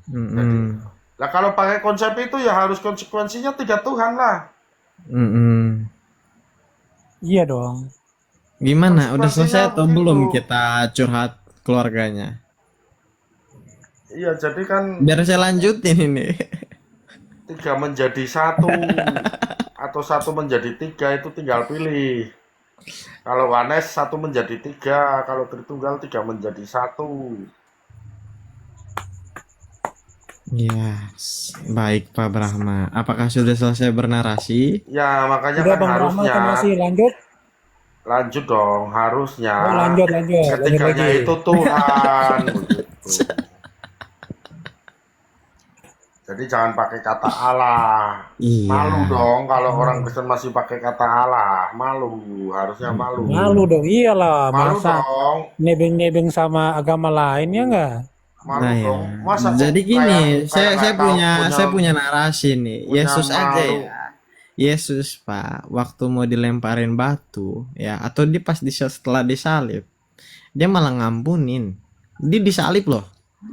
Nah kalau pakai konsep itu ya harus konsekuensinya 3 Tuhan lah. Iya dong. Gimana? Udah Konsekuensinya selesai atau begitu. belum kita curhat keluarganya? Iya, jadi kan Biar saya lanjutin ini. 3 menjadi 1 atau 1 menjadi 3 itu tinggal pilih. Kalau Wanes 1 menjadi 3, kalau Tritunggal 3 menjadi 1. Yes. Baik Pak Brahma. Apakah sudah selesai bernarasi? Ya makanya Udah kan Bang Rahmat harusnya kan masih lanjut. lanjut dong, harusnya Oh, lanjut. ketiganya lagi. itu Tuhan. Begitu. Jadi jangan pakai kata Allah. Iya. Malu dong kalau orang Kristen masih pakai kata Allah. Malu, harusnya malu. Malu dong, iyalah. Malu Masa dong. nebeng-nebeng sama agama lain ya enggak? Malu Nah, dong. ya. Masa kok Jadi gini, kayak saya nggak tahu, saya punya narasi nih. punya Yesus aja malu. ya. Yesus Pak, waktu mau dilemparin batu ya, atau dia pas setelah disalib, dia malah ngampunin. Dia disalib loh.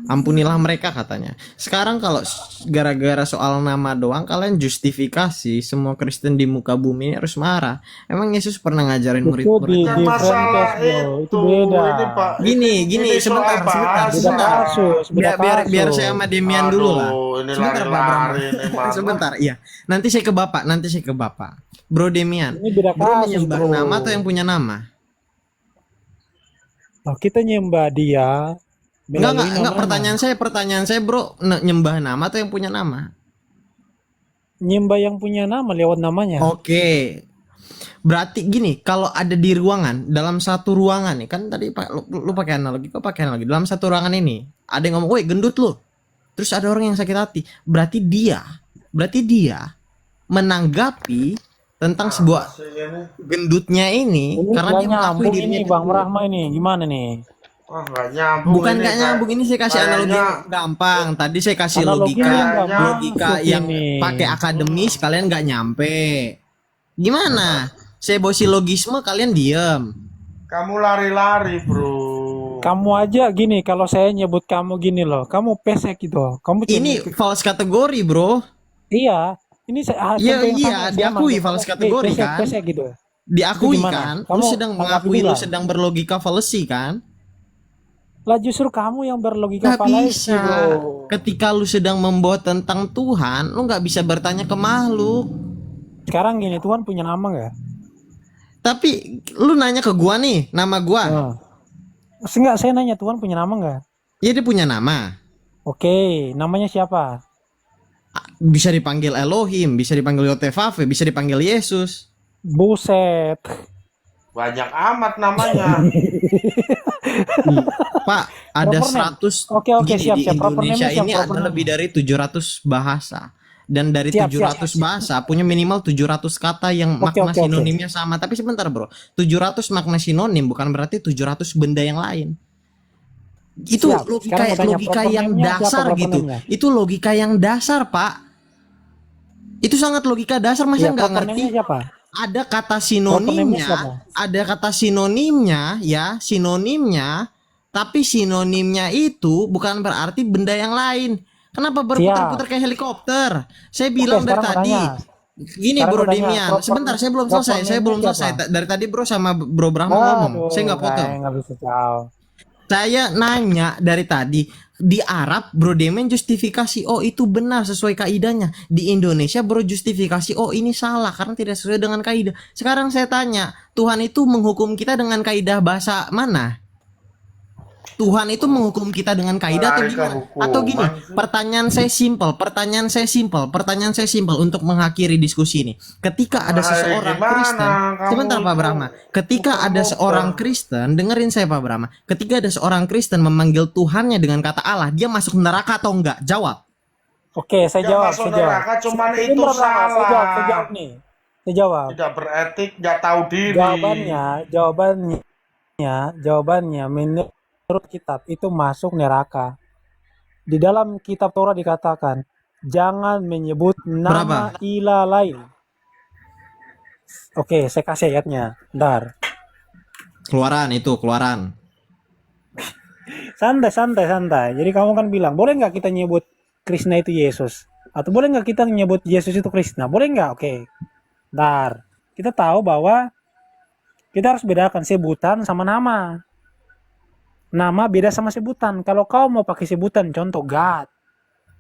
Ampunilah mereka katanya. Sekarang kalau gara-gara soal nama doang kalian justifikasi semua Kristen di muka bumi ini harus marah. Emang Yesus pernah ngajarin Itu di murid-murid? Kan different masalah case, bro. Itu itu. beda. Ini Pak. Gini, ini soal sebentar. bahasa. Beda kasus, beda Biar kasus. saya sama Demian dulu lah. Ini Sebentar Pak Brahma. lari-lari nih, Mas. Sebentar, iya. Nanti saya ke Bapak. Bro Demian. Ini beda Bro kasus, menyembah bro. nama atau yang punya nama? Nah, kita nyembah dia. melalui Enggak, namanya. pertanyaan saya bro, nyembah nama atau yang punya nama? Nyembah yang punya nama lewat namanya. Oke. Berarti gini, kalau ada di ruangan, dalam satu ruangan nih, kan tadi lu pakai analogi, kok pakai analogi. Dalam satu ruangan ini, ada yang ngomong, "Woi, gendut lu." Terus ada orang yang sakit hati. Berarti dia menanggapi tentang sebuah gendutnya ini Ini karena nggak dia mengakui nyambung dirinya ini Bang gendut. Rahma ini. Gimana nih? Wah, nggak nyambung. Bukan ini, nggak nyambung, ini saya kasih analogi kayaknya- yang gampang. Tadi saya kasih Analoginya logika nggak logika masuk yang ini. pakai akademis kalian nggak nyampe. Gimana? Saya bawa silogisme kalian diem. Kamu lari-lari, bro. Kamu aja gini, kalau saya nyebut kamu gini loh, kamu pesek gitu. Kamu Ini false kategori, bro. iya, ini saya Iya, contoh yang iya, sama, diakui sama. false kategori, pesek, kan? pesek gitu. Diakui Itu gimana? kan? Lu Kamu sedang tanggapi mengakui dulu lu lah. sedang berlogika fallacy kan? Lah justru kamu yang berlogika Gak fallacy, bisa. bro. Ketika lu sedang membawa tentang Tuhan, lu nggak bisa bertanya ke makhluk. Sekarang gini, Tuhan punya nama nggak? Tapi lu nanya ke gua nih, nama gua. Nah. Enggak, saya nanya Tuhan punya nama nggak? Iya, dia punya nama. Oke, namanya siapa? Bisa dipanggil Elohim, bisa dipanggil Yotevave, bisa dipanggil Yesus. Buset. Banyak amat namanya. Pak, ada Proper name. 100 Oke, gini, siap, di siap. Proper Indonesia name-nya siap, ini proper ada name-nya. lebih dari 700 bahasa. Dan dari Siap, 700 siap. bahasa punya minimal 700 kata yang Oke, makna oke. sinonimnya sama. Tapi sebentar, Bro. 700 makna sinonim bukan berarti 700 benda yang lain. Itu Siap. logika Sekarang mau tanya logika proper yang name-nya siapa, dasar proper gitu. name-nya? Itu logika yang dasar, Pak. Itu sangat logika dasar, masa Iya, nggak proper ngerti? name-nya siapa? Ada kata Proper name-nya siapa? sinonimnya, ada kata sinonimnya ya, sinonimnya, tapi sinonimnya itu bukan berarti benda yang lain. Kenapa berputar-putar kayak helikopter? Saya bilang dari sekarang mau tadi. tanya. Gini Sekarang Bro mau tanya, Demian, proper- sebentar saya belum proper selesai, saya name-nya belum siapa? selesai. Dari tadi Bro sama Bro Brahma ngomong, saya nggak potong. Nggak bisa tahu. Saya nanya dari tadi, Di Arab bro Demen justifikasi, oh itu benar sesuai kaidahnya. Di Indonesia bro justifikasi, oh ini salah karena tidak sesuai dengan kaidah. Sekarang saya tanya, Tuhan itu menghukum kita dengan kaidah bahasa mana? Tuhan itu menghukum kita dengan kaidah atau Lari ke gimana? hukuman Atau gini, sih. pertanyaan saya simpel untuk mengakhiri diskusi ini. Ketika ada Lari seseorang gimana? Kristen, Kamu sebentar Pak itu Brahma. Ketika ada muter-muter. seorang Kristen, dengerin saya Pak Brahma. Ketika ada seorang Kristen memanggil Tuhannya dengan kata Allah, dia masuk neraka atau enggak? Jawab. Oke, saya Yang jawab, masuk saya jawab. neraka cuman itu Bentar, Bang, saya jawab salah. nih. Saya jawab. Tidak beretik, nggak tahu diri. Jawabannya menurut kitab itu masuk neraka. Di dalam kitab Torah dikatakan, jangan menyebut nama Berapa? ilah lain. Oke, saya kasih ayatnya. Bentar. Keluaran. Santai. Jadi kamu kan bilang, boleh nggak kita nyebut Krishna itu Yesus? Atau boleh nggak kita nyebut Yesus itu Krishna? Boleh nggak? Oke. Bentar. Kita tahu bahwa kita harus bedakan sebutan sama nama. Nama beda sama sebutan. Kalau kau mau pakai sebutan, contoh God,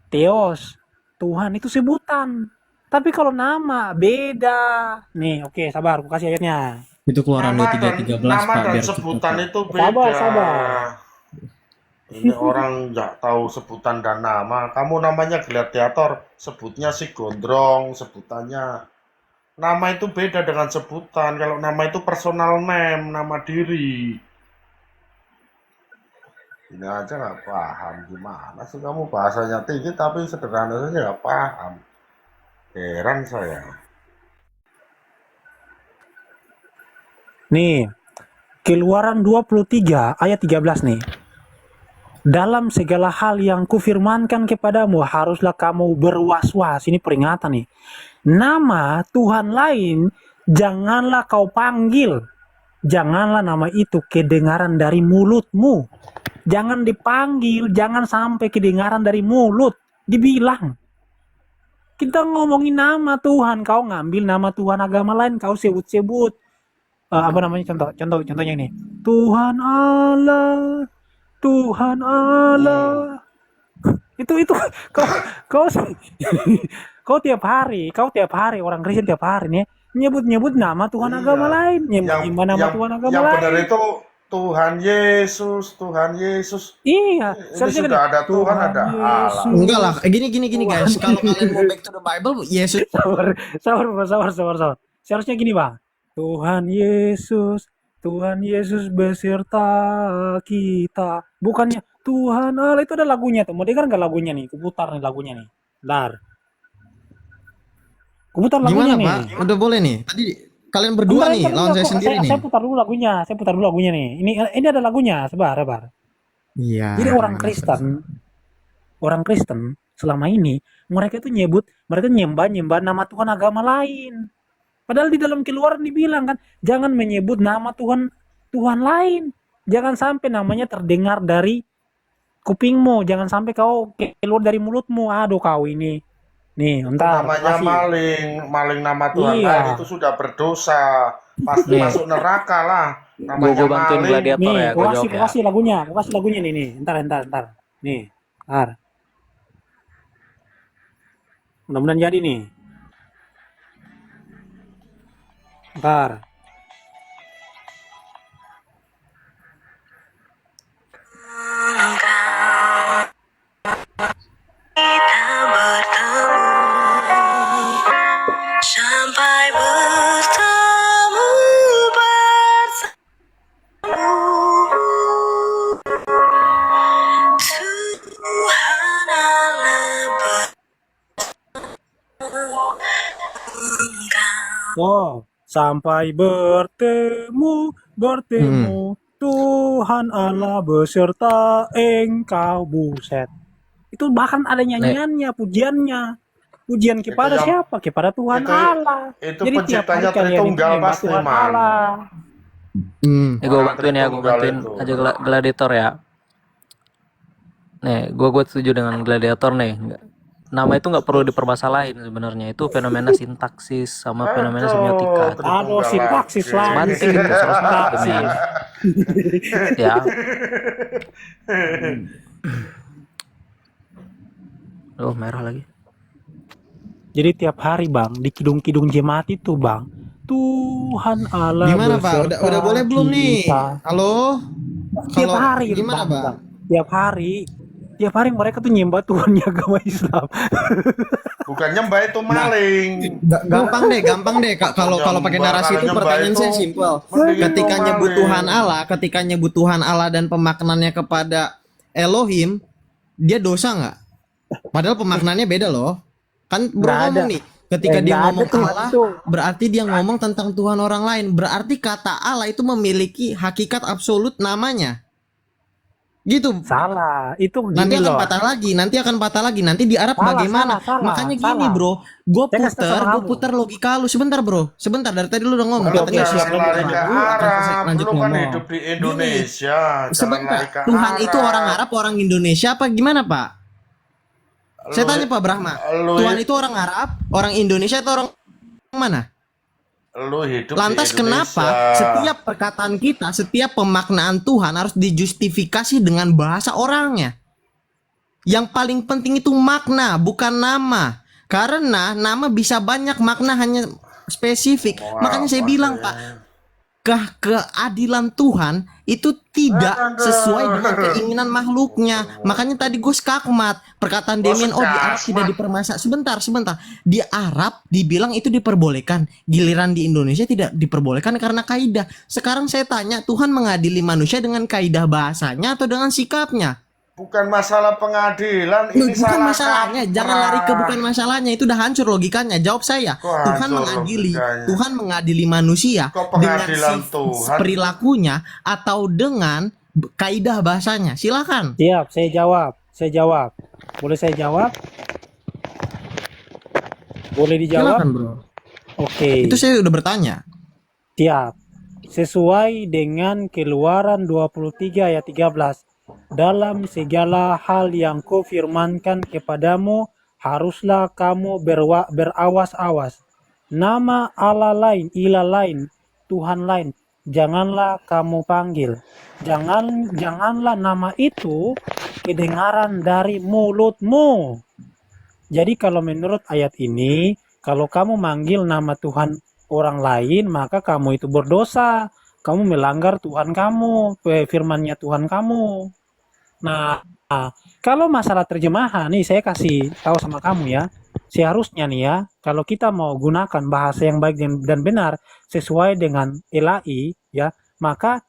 Theos, Tuhan itu sebutan. Tapi kalau nama beda. Nih, oke, sabar, aku kasih ayatnya. Itu Keluaran Nama 23:13 dan Pak, biar sebutan cepat. itu beda. Sabar. Ini orang nggak tahu sebutan dan nama. Kamu namanya gladiator, sebutnya si gondrong, sebutannya. Nama itu beda dengan sebutan. Kalau nama itu personal name, nama diri. Ini aja nggak paham gimana sih kamu, bahasanya tinggi tapi sederhana saja nggak paham. Heran saya. Nih, Keluaran 23 ayat 13 nih. Dalam segala hal yang kufirmankan kepadamu, haruslah kamu berwas-was. Ini peringatan nih. Nama Tuhan lain, janganlah kau panggil. Janganlah nama itu kedengaran dari mulutmu. Jangan dipanggil, jangan sampai kedengaran dari mulut. Dibilang. Kita ngomongin nama Tuhan, kau ngambil nama Tuhan agama lain, kau sebut-sebut. Apa namanya contohnya ini. Tuhan Allah. Itu kau kau tiap hari orang Kristen tiap hari nih nyebut nama Tuhan Iya. agama lain, nyebut nama Tuhan agama yang lain. benar itu Tuhan Yesus. Iya, Ini seharusnya sudah ada Tuhan, ada Allah. Enggak lah, gini guys. Kalau kalian mau back to the Bible, Yesus sabar. Seharusnya gini, Bang. Tuhan Yesus beserta kita. Bukannya Tuhan Allah, itu ada lagunya tuh. Mau dengar nggak lagunya nih? Kuputar nih lagunya nih. Bentar. Kuputar lagunya gimana nih. Pak? Udah boleh nih. Tadi kalian berdua Bentar, nih, bentar, lawan saya bentar, sendiri nih. Saya putar dulu lagunya nih. Ini ada lagunya, sabar. Iya. Jadi orang Kristen selama ini mereka nyembah nama Tuhan agama lain. Padahal di dalam Keluaran dibilang kan, jangan menyebut nama Tuhan lain. Jangan sampai namanya terdengar dari kupingmu, jangan sampai kau keluar dari mulutmu. Aduh kau ini. Nih, entar. Namanya maling nama Tuhan Iya. lain itu sudah berdosa. Pasti Nih. masuk neraka lah. Gue Namanya bantuin maling. gladiator Nih, ya, gue jawab ya. kasih lagunya nih. Entar. Nih, entar. Mudah-mudahan jadi nih. Entar. Sampai bertemu Tuhan Allah Oh, sampai bertemu Tuhan Allah beserta engkau. Buset. Itu bahkan ada nyanyiannya, pujian kepada Itu yang- siapa? Kepada Tuhan itu- Allah. itu Jadi tiap hari penciptanya kalian Tritunggal menyembah pasti, Tuhan Man. Allah. Gue Orang bantuin Tritunggal itu. aja gladiator ya. Nih, gue setuju dengan gladiator nih. Nama itu nggak perlu dipermasalahin sebenarnya. Itu fenomena sintaksis sama fenomena semiotika. Aduh, sintaksis lagi. Semantik itu, soal semantik demi. Ya. Oh, merah lagi. Jadi tiap hari bang di kidung-kidung jemaat itu bang, Tuhan Allah Gimana Pak? beserta Udah boleh belum nih? kita. Halo? Tiap Kalau hari gimana bang, Pak? tiap hari mereka tuh nyembah Tuhannya agama Islam. Bukan nyembah itu maling. Gampang deh. Kalau pakai Nyembah, narasi kalau itu nyembah pertanyaan itu saya simpel. mending itu Ketika nyebut maling. Tuhan Allah dan pemaknannya kepada Elohim, dia dosa nggak? Padahal pemaknannya beda loh. Kan bro Nggak ada. ngomong nih, ketika dia Nggak ada ngomong Tuhan Allah, itu. berarti dia ngomong tentang Tuhan orang lain. Berarti kata Allah itu memiliki hakikat absolut namanya. Gitu. Salah, itu Nanti gini akan loh. patah lagi. Nanti di Arab Salah, bagaimana? salah, Makanya gini, salah. bro. Gue Saya kasih tahu sama kamu. puter logika lu. Sebentar, bro. Sebentar, dari tadi lu udah ngomong. Kalau Katanya jangan siap lari ke dulu, akan selesai, Arab, lanjut lu kan ngomong. hidup di Indonesia. Jangan Sebentar. lari ke Tuhan itu Arab. orang Arab, orang Indonesia apa gimana, Pak? Saya Lu- tanya Pak Brahma. lu- Tuhan itu orang Arab, orang Indonesia atau orang mana? Lu hidup Lantas di Indonesia. kenapa setiap perkataan kita, setiap pemaknaan Tuhan harus dijustifikasi dengan bahasa orangnya? Yang paling penting itu makna, bukan nama. Karena nama bisa banyak, makna hanya spesifik. Makanya saya bilang, Pak, keadilan Tuhan itu tidak sesuai dengan keinginan makhluknya. Makanya tadi gue skakmat perkataan Demian, di Arab tidak dipermasalahkan. Sebentar. Di Arab dibilang itu diperbolehkan, giliran di Indonesia tidak diperbolehkan karena kaidah. Sekarang saya tanya, Tuhan mengadili manusia dengan kaidah bahasanya atau dengan sikapnya? Bukan masalah pengadilan, Loh, ini bukan salah masalahnya, jangan lari ke bukan masalahnya, itu udah hancur logikanya. Jawab saya. Kok Tuhan hancur mengadili, logikanya? Tuhan mengadili manusia Kok dengan pengadilan Tuhan? perilakunya atau dengan kaidah bahasanya. Silakan. Siap, saya jawab. Boleh saya jawab? Boleh dijawab? Silakan, Bro. Oke. Itu saya udah bertanya. Siap. Sesuai dengan Keluaran 23 ayat 13. Dalam segala hal yang kufirmankan kepadamu, haruslah kamu berawas-awas. Nama Allah lain, ilah lain, Tuhan lain, janganlah kamu panggil. Janganlah nama itu kedengaran dari mulutmu. Jadi kalau menurut ayat ini, kalau kamu manggil nama Tuhan orang lain, maka kamu itu berdosa. Kamu melanggar Tuhan kamu, firman-Nya Tuhan kamu. Nah, kalau masalah terjemahan nih saya kasih tahu sama kamu ya. Seharusnya nih ya, kalau kita mau gunakan bahasa yang baik dan benar sesuai dengan Ilahi ya, maka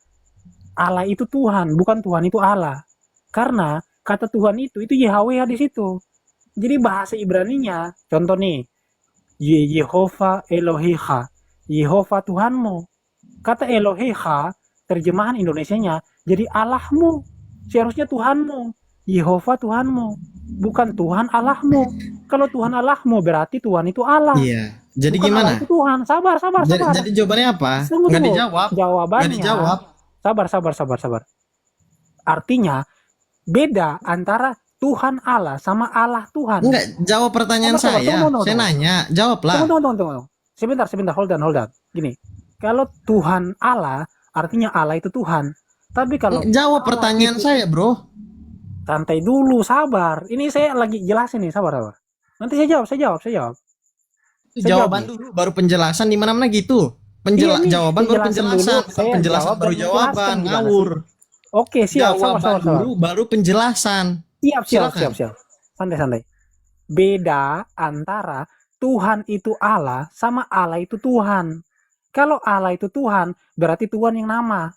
Allah itu Tuhan, bukan Tuhan itu Allah. Karena kata Tuhan itu Yahweh di situ. Jadi bahasa Ibraninya, contoh nih, Yehova Elohecha, Yehova Tuhanmu. Kata Elohecha, terjemahan Indonesianya jadi Allahmu. Seharusnya Tuhanmu, Yehova Tuhanmu, bukan Tuhan Allahmu. Kalau Tuhan Allahmu berarti Tuhan itu Allah. Iya. Jadi Bukan gimana? Allah itu Tuhan. Sabar. Jadi jawabannya apa? Tunggu. Nggak dijawab. Jawabannya. Nggak dijawab. Sabar. Artinya beda antara Tuhan Allah sama Allah Tuhan. Enggak, jawab pertanyaan Sabar, saya. tunggu. Saya nanya, jawablah. Tunggu. Sebentar. Hold on. Gini. Kalau Tuhan Allah, artinya Allah itu Tuhan. Tapi kalau Jawab pertanyaan saya, Bro. santai dulu, sabar. Ini saya lagi jelasin nih, sabar. Nanti saya jawab. Saya Jawaban jawab dulu, baru penjelasan di mana-mana gitu. Iya nih, Jawaban baru penjelasan penjelasan, dulu. bukan Saya penjelasan jawab baru dan jawaban, menjelaskan gimana ngawur. Oke, siap, Jawaban sabar. dulu, baru penjelasan. Siap. Silakan. Santai. Beda antara Tuhan itu Allah sama Allah itu Tuhan. Kalau Allah itu Tuhan, berarti Tuhan yang nama.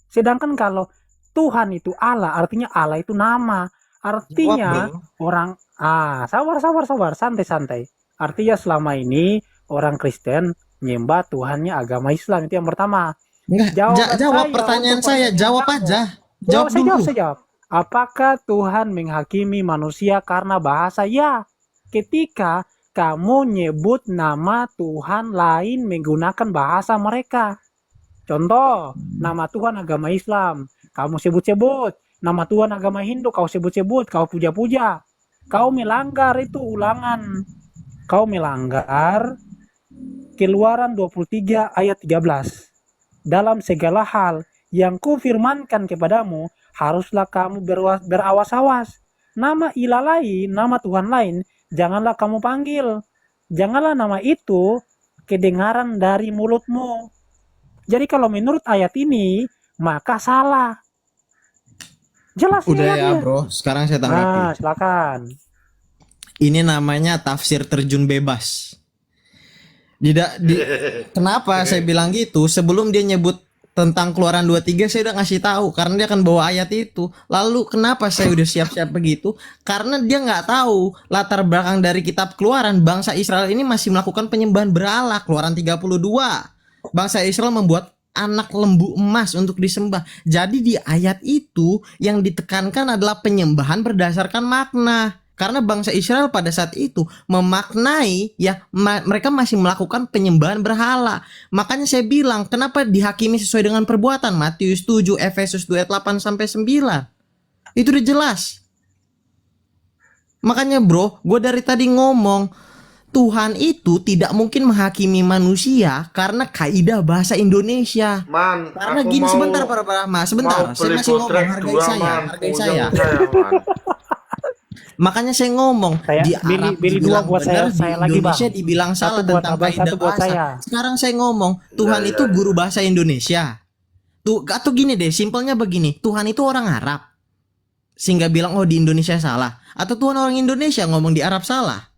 Sedangkan kalau Tuhan itu Allah, artinya Allah itu nama. Artinya Jawab, orang sabar, santai. Artinya selama ini orang Kristen nyembah Tuhannya agama Islam, itu yang pertama. Enggak, Jawaban jawab saya pertanyaan untuk saya, jawab kamu. aja. Jawab Saya dulu. jawab. Apakah Tuhan menghakimi manusia karena bahasa? Ya. Ketika kamu nyebut nama Tuhan lain menggunakan bahasa mereka. Contoh, nama Tuhan agama Islam, kamu sebut-sebut. Nama Tuhan agama Hindu, kau sebut-sebut, kau puja-puja. Kau melanggar itu ulangan. Kau melanggar Keluaran 23 ayat 13. Dalam segala hal yang kufirmankan kepadamu, haruslah kamu berawas-awas. nama ilah lain, nama Tuhan lain, janganlah kamu panggil. Janganlah nama itu kedengaran dari mulutmu. Jadi kalau menurut ayat ini, maka salah. Jelas Udah ya ayatnya. bro, sekarang saya tanggapi. Nah, silakan. Ini namanya tafsir terjun bebas. Kenapa saya bilang gitu? Sebelum dia nyebut tentang Keluaran 23 saya udah ngasih tahu karena dia akan bawa ayat itu. Lalu kenapa saya udah siap-siap begitu? Karena dia nggak tahu latar belakang dari kitab Keluaran. Bangsa Israel ini masih melakukan penyembahan berhala. Keluaran 32. Bangsa Israel membuat anak lembu emas untuk disembah. Jadi di ayat itu yang ditekankan adalah penyembahan berdasarkan makna. Karena bangsa Israel pada saat itu memaknai ya mereka masih melakukan penyembahan berhala. Makanya saya bilang kenapa dihakimi sesuai dengan perbuatan. Matius 7, Efesus 2 ayat 8 sampai 9. Itu udah jelas. Makanya bro, gue dari tadi ngomong Tuhan itu tidak mungkin menghakimi manusia karena kaidah bahasa Indonesia. Man, Karena aku gini mau- sebentar Pak Rahma, sebentar. mau Saya beli masih ngomong botrek hargai dua, saya, Man. hargai Punya saya. Man. Makanya saya ngomong Saya di beli- Arab beli dibilang dua buat benar, saya di lagi, Indonesia Bang. dibilang Satu salah buat tentang Abang, kaidah satu buat bahasa. saya. Sekarang saya ngomong Tuhan Ya, itu ya. guru bahasa Indonesia. Tuh atau gini deh, simpelnya begini, Tuhan itu orang Arab. Sehingga bilang oh di Indonesia salah, atau Tuhan orang Indonesia ngomong di Arab salah.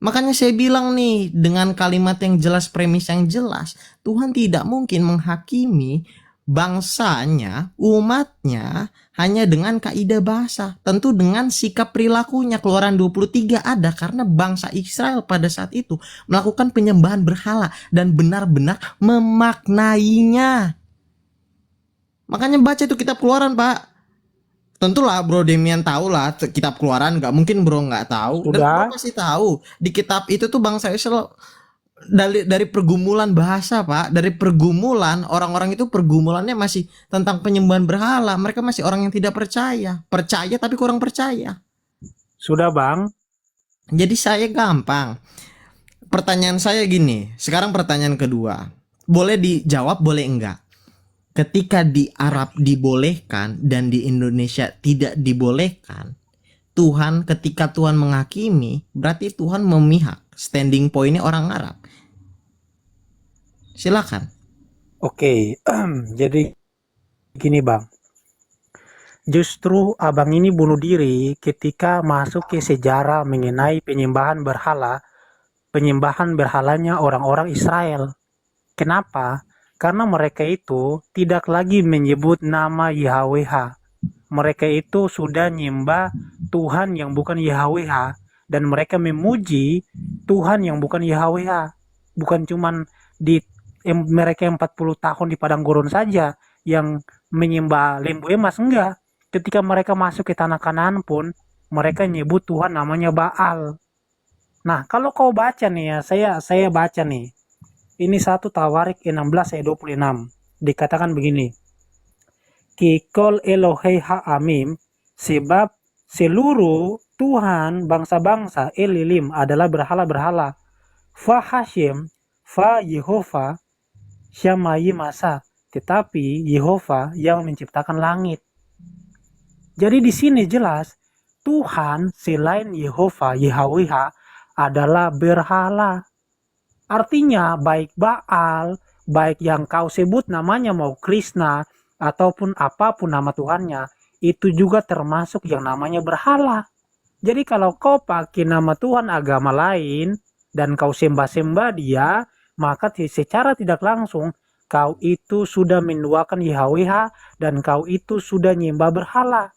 Makanya saya bilang nih dengan kalimat yang jelas, premis yang jelas, Tuhan tidak mungkin menghakimi bangsanya, umatnya hanya dengan kaidah bahasa. Tentu dengan sikap perilakunya. Keluaran 23 ada karena bangsa Israel pada saat itu melakukan penyembahan berhala dan benar-benar memaknainya. Makanya baca itu kitab Keluaran, Pak. Tentulah Bro Demian tahu lah kitab Keluaran, nggak mungkin Bro nggak tahu. Dan Sudah. Bro pasti tahu di kitab itu tuh bangsa Israel dari pergumulan bahasa, Pak, dari pergumulan orang-orang itu pergumulannya masih tentang penyembahan berhala. Mereka masih orang yang tidak percaya tapi kurang percaya. Sudah, Bang. Jadi saya gampang. Pertanyaan saya gini, sekarang pertanyaan kedua. Boleh dijawab, boleh enggak? Ketika di Arab dibolehkan dan di Indonesia tidak dibolehkan, ketika Tuhan menghakimi, berarti Tuhan memihak. Standing pointnya orang Arab. Silakan. Oke, jadi gini Bang. Justru abang ini bunuh diri ketika masuk ke sejarah mengenai penyembahan berhala. Penyembahan berhalanya orang-orang Israel. Kenapa? Karena mereka itu tidak lagi menyebut nama Yahweh. Mereka itu sudah nyembah Tuhan yang bukan Yahweh. Dan mereka memuji Tuhan yang bukan Yahweh. Bukan cuman di mereka yang 40 tahun di padang gurun saja yang menyembah lembu emas, enggak. Ketika mereka masuk ke tanah Kanaan pun mereka nyebut Tuhan namanya Baal. Nah, kalau kau baca nih ya, saya baca nih. Ini 1 Tawarik 16 ayat 26. Dikatakan begini. Kikol Elohei Ha'amim, sebab seluruh Tuhan bangsa-bangsa Elilim adalah berhala-berhala. Fa Hashem, Fa Yehova, Syamayi Masa, tetapi Yehova yang menciptakan langit. Jadi di sini jelas Tuhan selain Yehova, Yahweh adalah berhala. Artinya baik Baal, baik yang kau sebut namanya mau Krishna ataupun apapun nama Tuhannya, itu juga termasuk yang namanya berhala. Jadi kalau kau pakai nama Tuhan agama lain dan kau sembah-sembah dia, maka secara tidak langsung kau itu sudah menduakan Yahweh dan kau itu sudah nyembah berhala.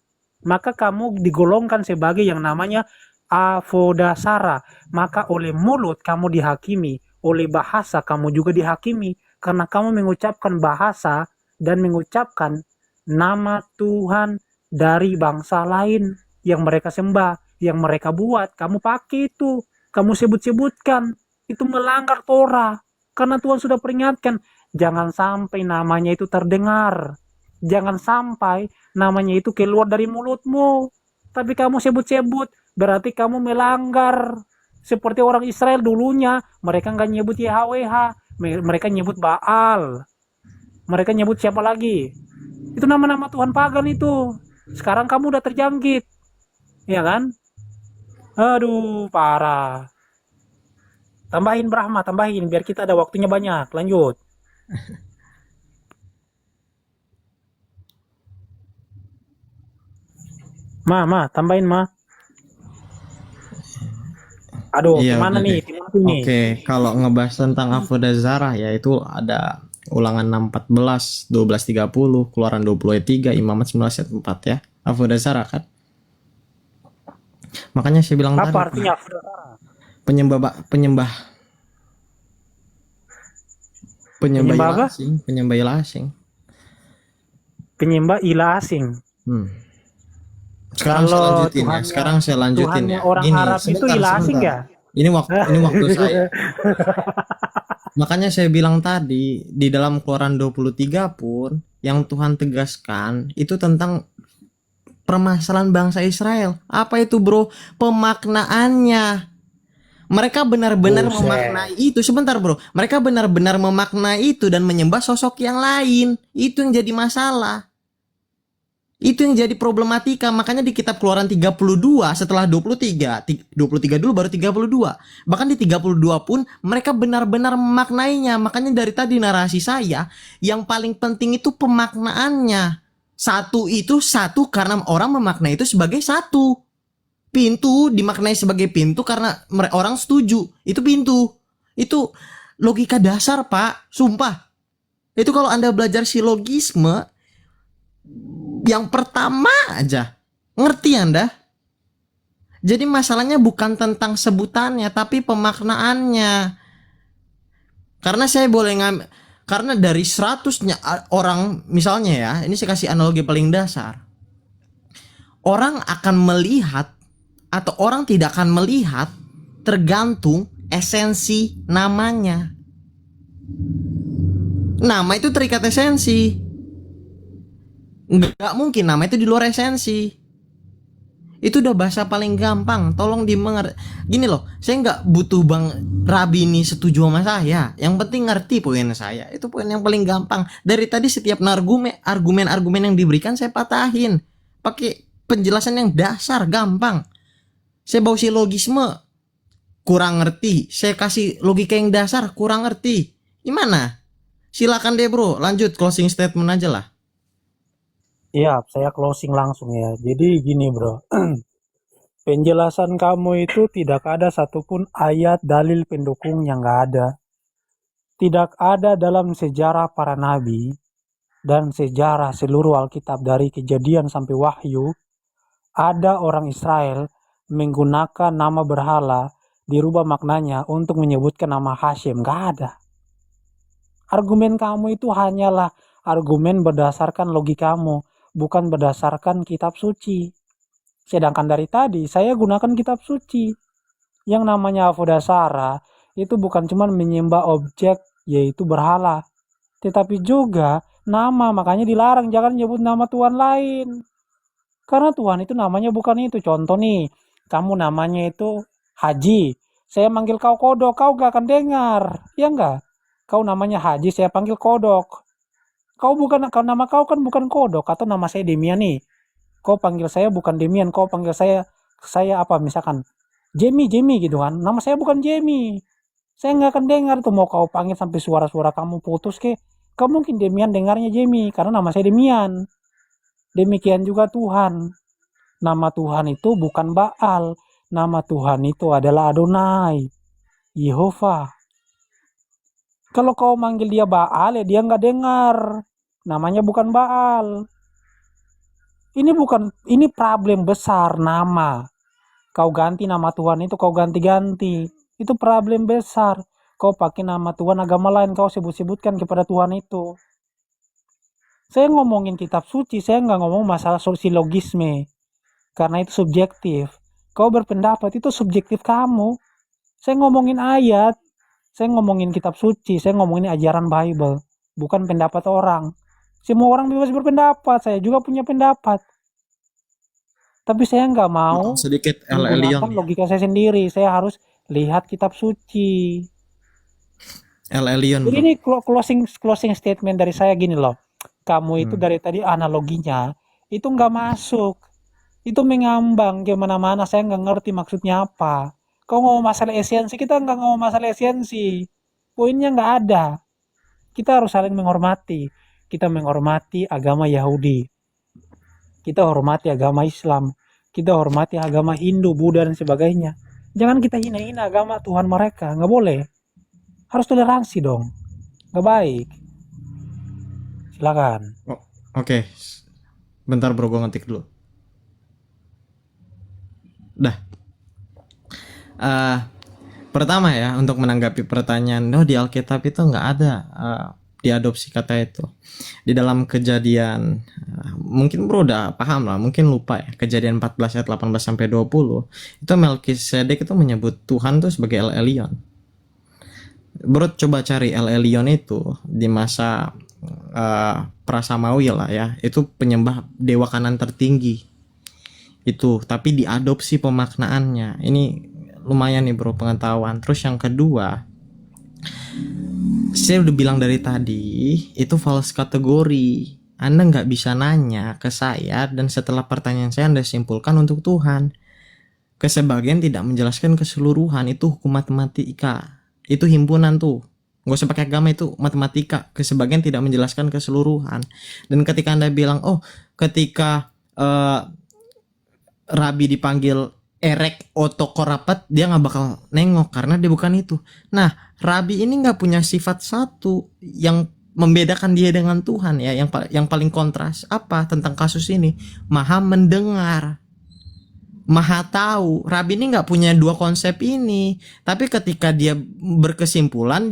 Maka kamu digolongkan sebagai yang namanya avodasara. Maka oleh mulut kamu dihakimi, oleh bahasa kamu juga dihakimi. Karena kamu mengucapkan bahasa dan mengucapkan nama Tuhan dari bangsa lain yang mereka sembah, yang mereka buat. Kamu pakai itu, kamu sebut-sebutkan. Itu melanggar Torah. Karena Tuhan sudah peringatkan, jangan sampai namanya itu terdengar. Jangan sampai namanya itu keluar dari mulutmu. Tapi kamu sebut-sebut, berarti kamu melanggar. Seperti orang Israel dulunya, mereka nggak nyebut Yahweh, mereka nyebut Baal. Mereka nyebut siapa lagi? Itu nama-nama Tuhan pagan itu. Sekarang kamu udah terjangkit. Iya kan? Aduh, parah. Tambahin Brahma, tambahin biar kita ada waktunya banyak. Lanjut. Tambahin Aduh, Iya, gimana udah nih? deh. Timku nih. Oke, kalau ngebahas tentang Avoda Zarah ya itu ada ulangan 6:14, 12:30, Keluaran 20 ayat 3, Imamat 19 ayat 4 ya. Avoda Zarah kan. Makanya saya bilang tadi Apa artinya? penyembah penyembah penyembah Penyembah ilah apa? asing, penyembah ilah asing. Penyembah ilah asing. Hmm. Sekarang saya Kalau lanjutin ya. Tuhannya Sekarang saya lanjutin Tuhannya ya. orang Gini, Arab itu sebentar, ilah asing sebentar. ya? Ini waktu saya. Makanya saya bilang tadi di dalam Keluaran 23 pun yang Tuhan tegaskan itu tentang permasalahan bangsa Israel. Apa itu, Bro? Pemaknaannya. Mereka benar-benar Buset. memaknai itu. Sebentar, Bro. Mereka benar-benar memaknai itu dan menyembah sosok yang lain. Itu yang jadi masalah. Itu yang jadi problematika. Makanya di kitab Keluaran 32 setelah 23 dulu baru 32. Bahkan di 32 pun mereka benar-benar memaknainya. Makanya dari tadi narasi saya yang paling penting itu pemaknaannya. Satu karena orang memaknai itu sebagai satu. Pintu dimaknai sebagai pintu karena orang setuju. Itu pintu. Itu logika dasar, Pak. Sumpah. Itu kalau Anda belajar silogisme yang pertama aja, ngerti Anda? Jadi masalahnya bukan tentang sebutannya, tapi pemaknaannya. Karena saya boleh ngambil, karena dari 100-nya orang, misalnya ya, ini saya kasih analogi paling dasar. Orang akan melihat, atau orang tidak akan melihat, tergantung esensi namanya. Nama itu terikat esensi. Nggak mungkin nama itu di luar esensi. Itu udah bahasa paling gampang. Tolong dimengerti. Gini loh, saya nggak butuh Bang Rabi ini setuju sama saya. Yang penting ngerti poin saya. Itu poin yang paling gampang. Dari tadi setiap argumen-argumen yang diberikan saya patahin. Pakai penjelasan yang dasar, gampang. Saya bawa silogisme, kurang ngerti. Saya kasih logika yang dasar, kurang ngerti. Gimana? Silakan deh bro, lanjut closing statement aja lah. Iya, saya closing langsung ya. Jadi gini bro, penjelasan kamu itu tidak ada satupun ayat dalil pendukung yang nggak ada. Tidak ada dalam sejarah para nabi dan sejarah seluruh Alkitab dari Kejadian sampai Wahyu, ada orang Israel menggunakan nama berhala dirubah maknanya untuk menyebutkan nama Hashem. Nggak ada. Argumen kamu itu hanyalah argumen berdasarkan logikamu, bukan berdasarkan kitab suci. Sedangkan dari tadi saya gunakan kitab suci. Yang namanya Avodah Zarah itu bukan cuma menyembah objek yaitu berhala, tetapi juga nama, makanya dilarang jangan nyebut nama Tuhan lain. Karena Tuhan itu namanya bukan itu. Contoh nih, kamu namanya itu Haji. Saya manggil kau Kodok, kau gak akan dengar. Ya enggak? Kau namanya Haji, saya panggil Kodok. Nama kau kan bukan Kodok, atau nama saya Demian nih. Kau panggil saya bukan Demian, kau panggil saya apa misalkan Jamie gitu kan. Nama saya bukan Jamie. Saya nggak akan dengar tuh mau kau panggil sampai suara-suara kamu putus ke. Kau mungkin Demian dengarnya Jamie karena nama saya Demian. Demikian juga Tuhan. Nama Tuhan itu bukan Baal. Nama Tuhan itu adalah Adonai, Yehova. Kalau kau manggil dia Baal, ya dia nggak dengar. Namanya bukan Baal. Ini problem besar nama. Kau ganti nama Tuhan itu, kau ganti-ganti. Itu problem besar. Kau pakai nama Tuhan agama lain, kau sebut-sebutkan kepada Tuhan itu. Saya ngomongin kitab suci, saya nggak ngomong masalah silogisme. Karena itu subjektif. Kau berpendapat itu subjektif kamu. Saya ngomongin ayat. Saya ngomongin kitab suci, saya ngomongin ajaran Bible, bukan pendapat orang. Semua orang bebas berpendapat, saya juga punya pendapat. Tapi saya nggak mau sedikit menggunakan logika saya sendiri. Saya harus lihat kitab suci. Jadi ini closing statement dari saya gini loh. Kamu itu dari tadi analoginya itu nggak masuk. Itu mengambang kemana-mana, saya nggak ngerti maksudnya apa. Kau ngomong masalah esensi, kita nggak ngomong masalah esensi. Poinnya nggak ada. Kita harus saling menghormati. Kita menghormati agama Yahudi. Kita hormati agama Islam. Kita hormati agama Hindu, Buddha, dan sebagainya. Jangan kita hina-hina agama Tuhan mereka. Nggak boleh. Harus toleransi dong. Nggak baik. Silakan. Oh, oke. Bentar bro, gue ngetik dulu. Dah. Pertama ya, untuk menanggapi pertanyaan, di Alkitab itu nggak ada diadopsi kata itu. Di dalam Kejadian, mungkin bro udah paham lah, mungkin lupa ya. Kejadian 14 ayat 18 sampai 20, itu Melkisedek itu menyebut Tuhan tuh sebagai El Elyon. Bro coba cari El Elyon itu di masa Prasamawi lah ya, itu penyembah dewa kanan tertinggi itu, tapi diadopsi pemaknaannya. Ini lumayan nih bro pengetahuan. Terus yang kedua, saya udah bilang dari tadi, itu false kategori. Anda nggak bisa nanya ke saya dan setelah pertanyaan saya Anda simpulkan untuk Tuhan. Kesebagian tidak menjelaskan keseluruhan, itu hukum matematika. Itu himpunan tuh. Nggak usah pakai agama, itu matematika. Kesebagian tidak menjelaskan keseluruhan. Dan ketika Anda bilang, ketika Rabi dipanggil Erek Otokorapet, dia nggak bakal nengok karena dia bukan itu. Nah, Rabi ini nggak punya sifat satu yang membedakan dia dengan Tuhan ya. Yang paling kontras apa tentang kasus ini? Maha mendengar, maha tahu. Rabi ini nggak punya dua konsep ini. Tapi ketika dia berkesimpulan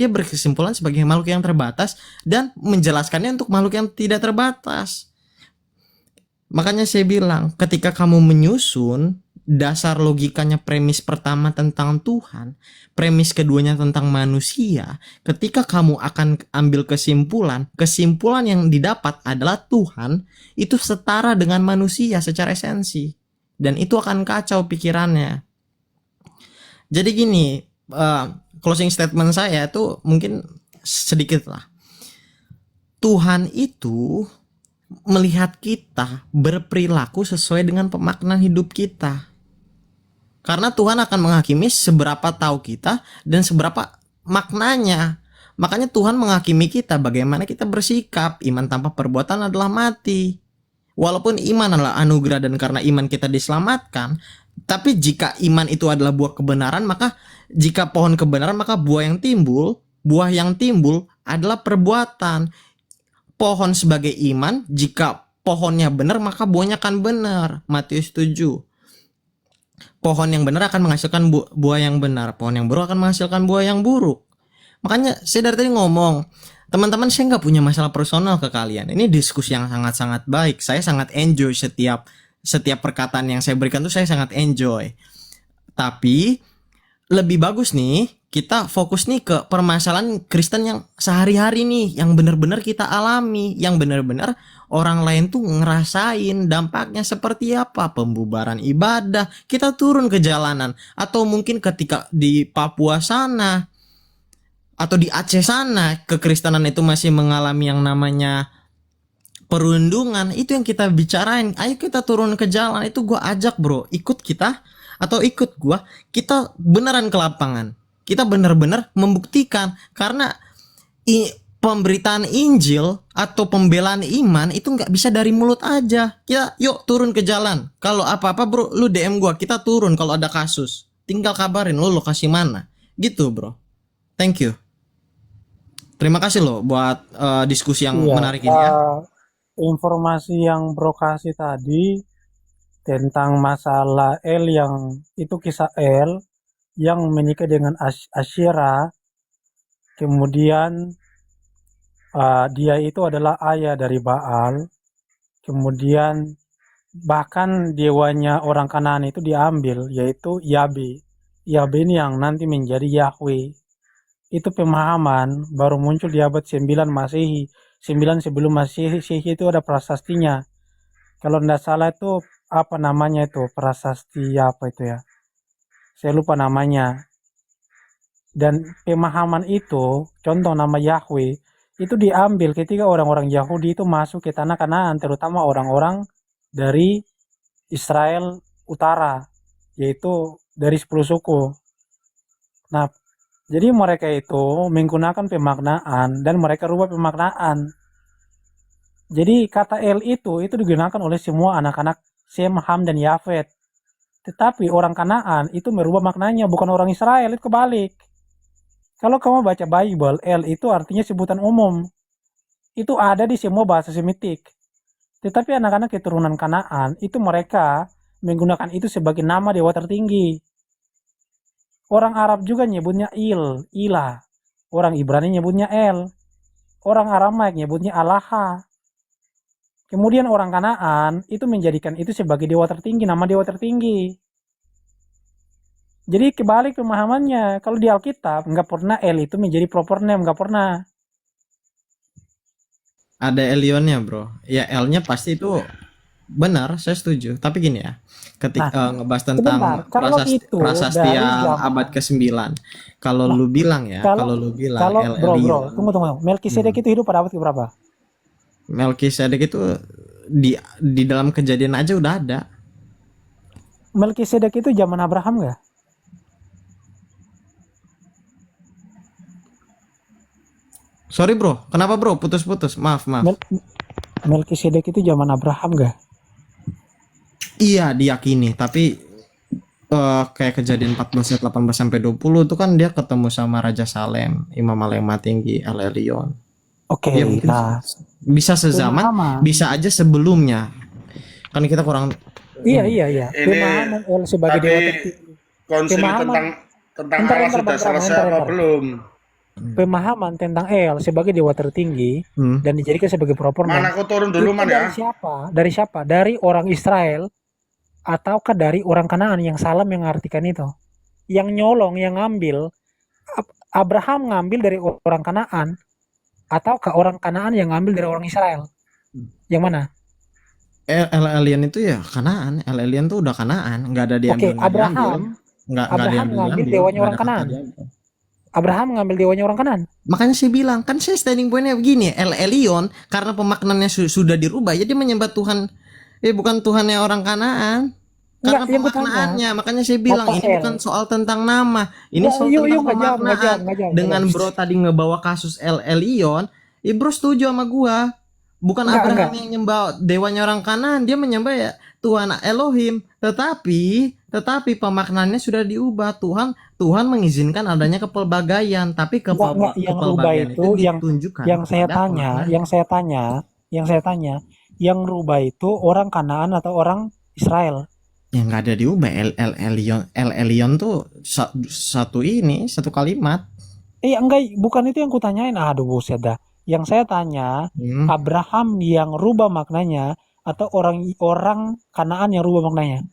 sebagai makhluk yang terbatas dan menjelaskannya untuk makhluk yang tidak terbatas. Makanya saya bilang, ketika kamu menyusun dasar logikanya, premis pertama tentang Tuhan, premis keduanya tentang manusia, ketika kamu akan ambil kesimpulan yang didapat adalah Tuhan itu setara dengan manusia secara esensi, dan itu akan kacau pikirannya. Jadi gini, closing statement saya tuh mungkin sedikit lah. Tuhan itu melihat kita berperilaku sesuai dengan pemaknaan hidup kita. Karena Tuhan akan menghakimi seberapa tahu kita dan seberapa maknanya. Makanya Tuhan menghakimi kita bagaimana kita bersikap. Iman tanpa perbuatan adalah mati. Walaupun iman adalah anugerah dan karena iman kita diselamatkan, tapi jika iman itu adalah buah kebenaran, maka jika pohon kebenaran, maka buah yang timbul adalah perbuatan. Pohon sebagai iman, jika pohonnya benar maka buahnya akan benar. Matius 7. Pohon yang benar akan menghasilkan buah yang benar, pohon yang buruk akan menghasilkan buah yang buruk. Makanya saya dari tadi ngomong, teman-teman, saya nggak punya masalah personal ke kalian. Ini diskusi yang sangat-sangat baik. Saya sangat enjoy setiap perkataan yang saya berikan tuh, saya sangat enjoy. Tapi lebih bagus nih kita fokus nih ke permasalahan Kristen yang sehari-hari nih, yang benar-benar kita alami, yang benar-benar orang lain tuh ngerasain dampaknya seperti apa. Pembubaran ibadah, kita turun ke jalanan, atau mungkin ketika di Papua sana atau di Aceh sana kekristenan itu masih mengalami yang namanya perundungan, itu yang kita bicarain. Ayo kita turun ke jalan, itu gua ajak bro, ikut kita atau ikut gua, kita beneran ke lapangan. Kita benar-benar membuktikan, karena pemberitaan Injil atau pembelaan iman itu nggak bisa dari mulut aja. Kita yuk turun ke jalan. Kalau apa-apa bro, lu DM gua, kita turun. Kalau ada kasus, tinggal kabarin lu lokasi mana. Gitu bro. Thank you. Terima kasih loh buat diskusi yang menarik ini ya. Informasi yang bro kasih tadi tentang masalah El, yang itu kisah El yang menikah dengan Asyera, kemudian dia itu adalah ayah dari Baal, kemudian bahkan dewanya orang Kanaan itu diambil, yaitu Yabe. Yabe ini yang nanti menjadi Yahweh. Itu pemahaman baru muncul di abad 9 Masehi. 9 sebelum Masehi itu ada prasastinya. Kalau tidak salah itu apa namanya itu, prasasti apa itu ya, saya lupa namanya. Dan pemahaman itu, contoh nama Yahweh, itu diambil ketika orang-orang Yahudi itu masuk ke tanah Kanaan, terutama orang-orang dari Israel Utara, yaitu dari 10 suku. Nah, jadi mereka itu menggunakan pemaknaan dan mereka rubah pemaknaan. Jadi kata El itu digunakan oleh semua anak-anak Sem, Ham, dan Yafet. Tetapi orang Kanaan itu merubah maknanya, bukan orang Israel, itu kebalik. Kalau kamu baca Bible, El itu artinya sebutan umum. Itu ada di semua bahasa Semitik. Tetapi anak-anak keturunan Kanaan itu mereka menggunakan itu sebagai nama dewa tertinggi. Orang Arab juga nyebutnya Ilah. Orang Ibrani nyebutnya El. Orang Aramaik nyebutnya Alaha. Kemudian orang Kanaan itu menjadikan itu sebagai dewa tertinggi, nama dewa tertinggi. Jadi kebalik pemahamannya. Kalau di Alkitab, nggak pernah El itu menjadi proper name, nggak pernah. Ada Elionnya bro. Ya L-nya pasti itu benar, saya setuju. Tapi gini ya, ketika ngebahas tentang Sebentar, kalau itu prasasti dari yang zaman, abad ke-9, kalau nah, lu bilang ya, kalau kalau lu bilang kalau El bro, Elyon, tunggu. Melkisedek itu hidup pada abad keberapa? Melkisedek itu di dalam Kejadian aja udah ada. Melkisedek itu zaman Abraham nggak? Sorry bro, kenapa bro? Putus-putus, maaf. Melkisedek itu zaman Abraham nggak? Iya diyakini, tapi kayak Kejadian 14 ayat 18 sampai 20 itu kan dia ketemu sama Raja Salem, Imam Malema Tinggi, El Elyon. Oke, Ya mungkin nah bisa sezaman, pemahaman. bisa aja sebelumnya. Kan kita kurang Iya. Ini Pemahaman El sebagai dewa tadi tertinggi. konsili Pemahaman tentang Bentar, Allah bentar, sudah bentar, selesai bentar, apa bentar. belum? Pemahaman tentang El sebagai dewa tertinggi dan dijadikan sebagai proper name. Mana aku turun dulu Itu man ya? dari siapa? Dari siapa? Dari orang Israel ataukah dari orang Kanaan yang salah mengartikan itu? Yang nyolong, yang ngambil, Abraham ngambil dari orang Kanaan ataukah orang Kanaan yang ngambil dari orang Israel? Yang mana? El Elyon itu ya Kanaan. El Elyon tuh udah Kanaan, nggak ada diambil, Oke, nggak diambil. Abraham nggak ngambil diambil, dewanya nggak orang ada kata Kanaan. diambil. Abraham ngambil dewanya orang Kanaan. Makanya saya bilang, kan saya standing pointnya begini, El Elyon karena pemaknaannya sudah dirubah, jadi menyembah Tuhan, bukan Tuhannya orang Kanaan. Karena Enggak, yang gue tanya, pemaknaannya, makanya saya bilang kata ini El. bukan soal tentang nama, ini soal Yuk, tentang nggak jawab. pemaknaan. Dengan bro tadi ngebawa kasus El Elyon, bro setuju sama gua. Bukan Abraham yang nyembah dewanya orang Kanaan, dia menyembah ya Tuhan Elohim. Tetapi pemaknaannya sudah diubah. Tuhan mengizinkan adanya kepelbagaian, tapi yang rubah kepelbagaian itu ditunjukkan. yang saya tanya, yang rubah itu orang Kanaan atau orang Israel? Yang nggak ada diubah. El Elyon tuh satu kalimat. Enggak, bukan itu yang kutanyain. Aduh, buset dah. Yang saya tanya, Abraham yang rubah maknanya atau orang Kanaan yang rubah maknanya?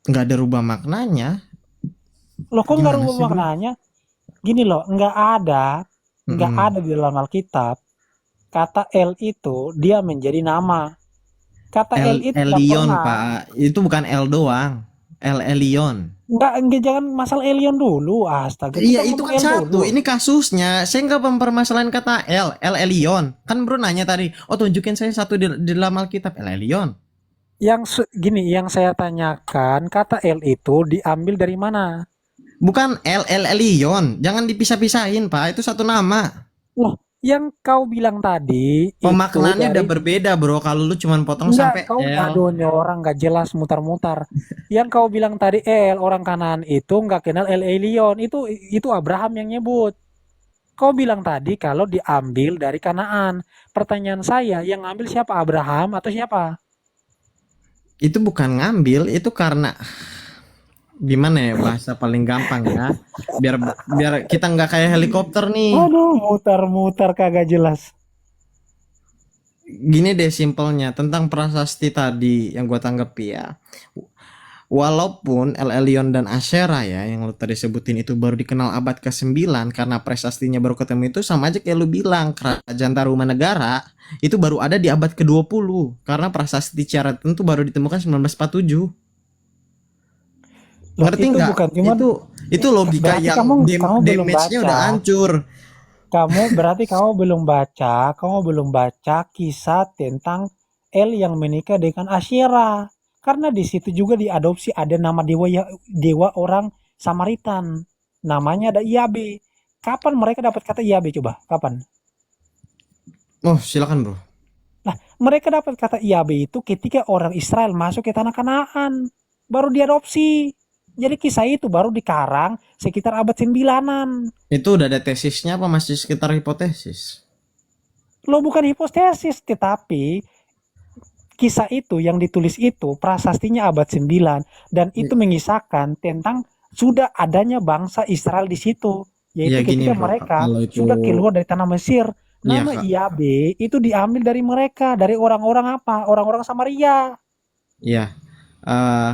Nggak ada rubah maknanya. Loh, kok nggak rubah maknanya? Gini loh, nggak ada di dalam Alkitab kata El itu dia menjadi nama. Kata El itu Elyon Pak, itu bukan El doang. El Elyon. Enggak, jangan masalah Elyon dulu. Astaga. Iya, itu kan satu. Dulu. Ini kasusnya. Saya nggak mempermasalahan kata El Elyon. Kan bro nanya tadi, tunjukin saya satu di dalam Alkitab, El Elyon. Yang saya tanyakan, kata El itu diambil dari mana? Bukan El Elyon. Jangan dipisah-pisahin, Pak. Itu satu nama. Loh, yang kau bilang tadi pemaknaannya udah berbeda bro. Kalau lu cuman potong sampai kau aduhnya orang nggak jelas mutar-mutar. Yang kau bilang tadi orang Kanaan itu nggak kenal El Elyon, itu Abraham yang nyebut. Kau bilang tadi kalau diambil dari Kanaan. Pertanyaan saya, yang ngambil siapa, Abraham atau siapa? Itu bukan ngambil, itu karena gimana ya bahasa paling gampang ya, biar kita nggak kayak helikopter nih. Aduh, mutar-mutar kagak jelas. Gini deh simpelnya tentang prasasti tadi yang gue tanggapi ya. Walaupun El Elyon dan Asyera ya yang lu tadi sebutin itu baru dikenal abad ke-9 karena prasastinya baru ketemu, itu sama aja kayak lu bilang Kerajaan Tarumanegara itu baru ada di abad ke-20 karena prasasti secara tentu baru ditemukan 1947. Ngerti nggak? Itu logika yang damage-nya udah hancur. Berarti kamu belum baca kisah tentang El yang menikah dengan Asyera. Karena di situ juga diadopsi ada nama dewa dewa orang Samaritan. Namanya ada Yabe. Kapan mereka dapat kata Yabe coba? Kapan? Oh, silakan bro. Nah, mereka dapat kata Yabe itu ketika orang Israel masuk ke tanah Kanaan. Baru diadopsi. Jadi kisah itu baru dikarang sekitar abad 9-an. Itu udah ada tesisnya apa masih sekitar hipotesis? Lo bukan hipotesis, tetapi kisah itu yang ditulis itu prasastinya abad 9 dan itu mengisahkan tentang sudah adanya bangsa Israel di situ, Ya yaitu gini ketika bro, mereka kalau itu sudah keluar dari tanah Mesir. iya Nama Kak. Yabe itu diambil dari mereka, dari orang-orang apa? Orang-orang Samaria. Iya. Eh,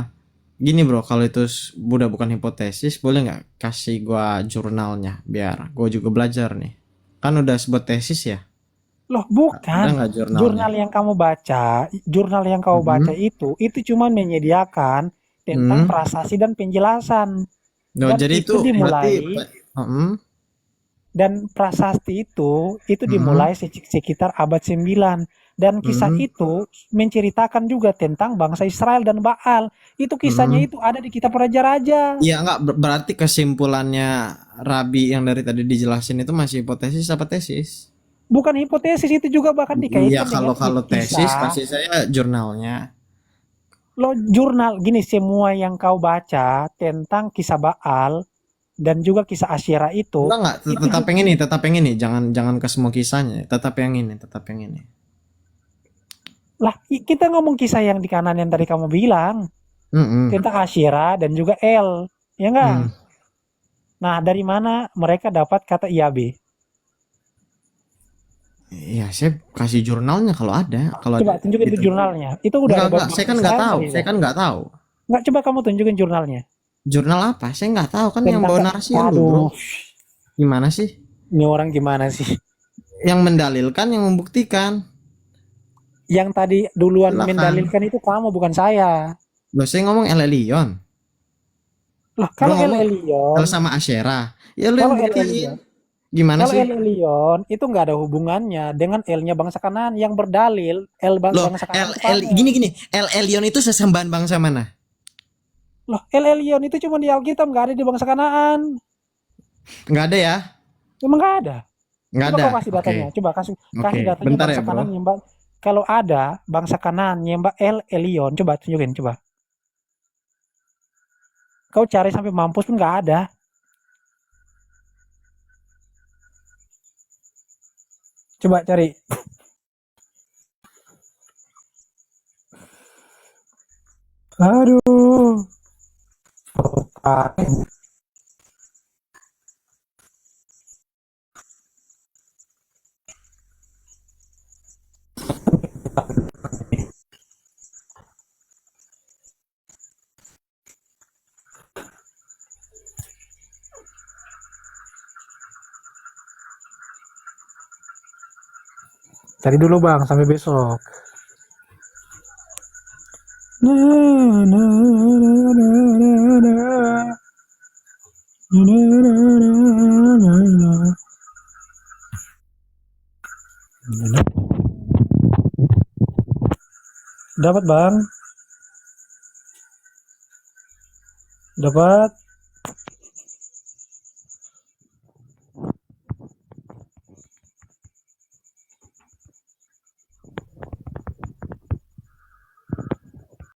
Gini bro, kalau itu bukan hipotesis, boleh nggak kasih gua jurnalnya biar gua juga belajar nih. Kan udah sebut tesis ya. Loh, Ada bukan. nggak jurnalnya? Jurnal yang kamu baca Mhm. itu cuma menyediakan tentang Hmm. prasasti dan penjelasan. Oh, Dan jadi itu itu berarti dimulai dan prasasti itu dimulai sekitar abad 9 dan kisah Mhm. itu menceritakan juga tentang bangsa Israel dan Baal. Itu kisahnya Mhm. itu ada di kitab raja-raja. Iya nggak berarti kesimpulannya Rabi yang dari tadi dijelasin itu masih hipotesis apa tesis? Bukan hipotesis, itu juga bahkan Iya dikaitkan dengan kalau tesis kisah. pasti saya jurnalnya. Lo jurnal gini, semua yang kau baca tentang kisah Baal dan juga kisah Asyera Enggak, itu tetap yang ini, jangan jangan ke semua kisahnya, tetap yang ini, tetap yang ini. lah kita ngomong kisah yang di kanan yang tadi kamu bilang Mm-mm. tentang Asyera dan juga El, ya enggak? Mm. Nah, dari mana mereka dapat kata IAB? Iya, saya kasih jurnalnya kalau ada, kalau Coba ada tunjukin itu gitu. jurnalnya. Itu udah ada Enggak, saya kan nggak Israel tahu, tadi, saya ya? kan nggak tahu. Enggak, coba kamu tunjukin jurnalnya. Jurnal apa? Saya nggak tahu kan yang Tentang bawa narasi lu, bro. aduh, Gimana sih? ini orang gimana sih? Yang mendalilkan, yang membuktikan. Yang tadi duluan Silakan. mendalilkan itu kamu, bukan saya. Loh, saya ngomong El Elyon. Loh, Bro kalau El ngomong Elyon, El sama Asyera. Ya lu yang kalau El buktiin. Elyon, Gimana kalau sih? El Elyon itu nggak ada hubungannya dengan L-nya bangsa Kanaan. Yang berdalil Loh, bangsa Kanaan itu kamu. gini. El Elyon itu sesembahan bangsa mana? Loh, El Elyon itu cuma di Alkitab, nggak ada di bangsa Kanaan. Nggak ada ya? Emang nggak ada. Nggak Coba ada. kau kasih datanya. Coba kasih Oke. datanya Bentar bangsa ya, bro. Kanaan nyembah. Kalau ada bangsa Kanaan nyembah El Elyon, coba tunjukin, coba. Kau cari sampai mampus pun nggak ada. Coba cari. Aduh. Cari dulu bang, sampai besok. Na, na, na, na, na, na. Na, na, na, na, na. Dapat bang? Dapat?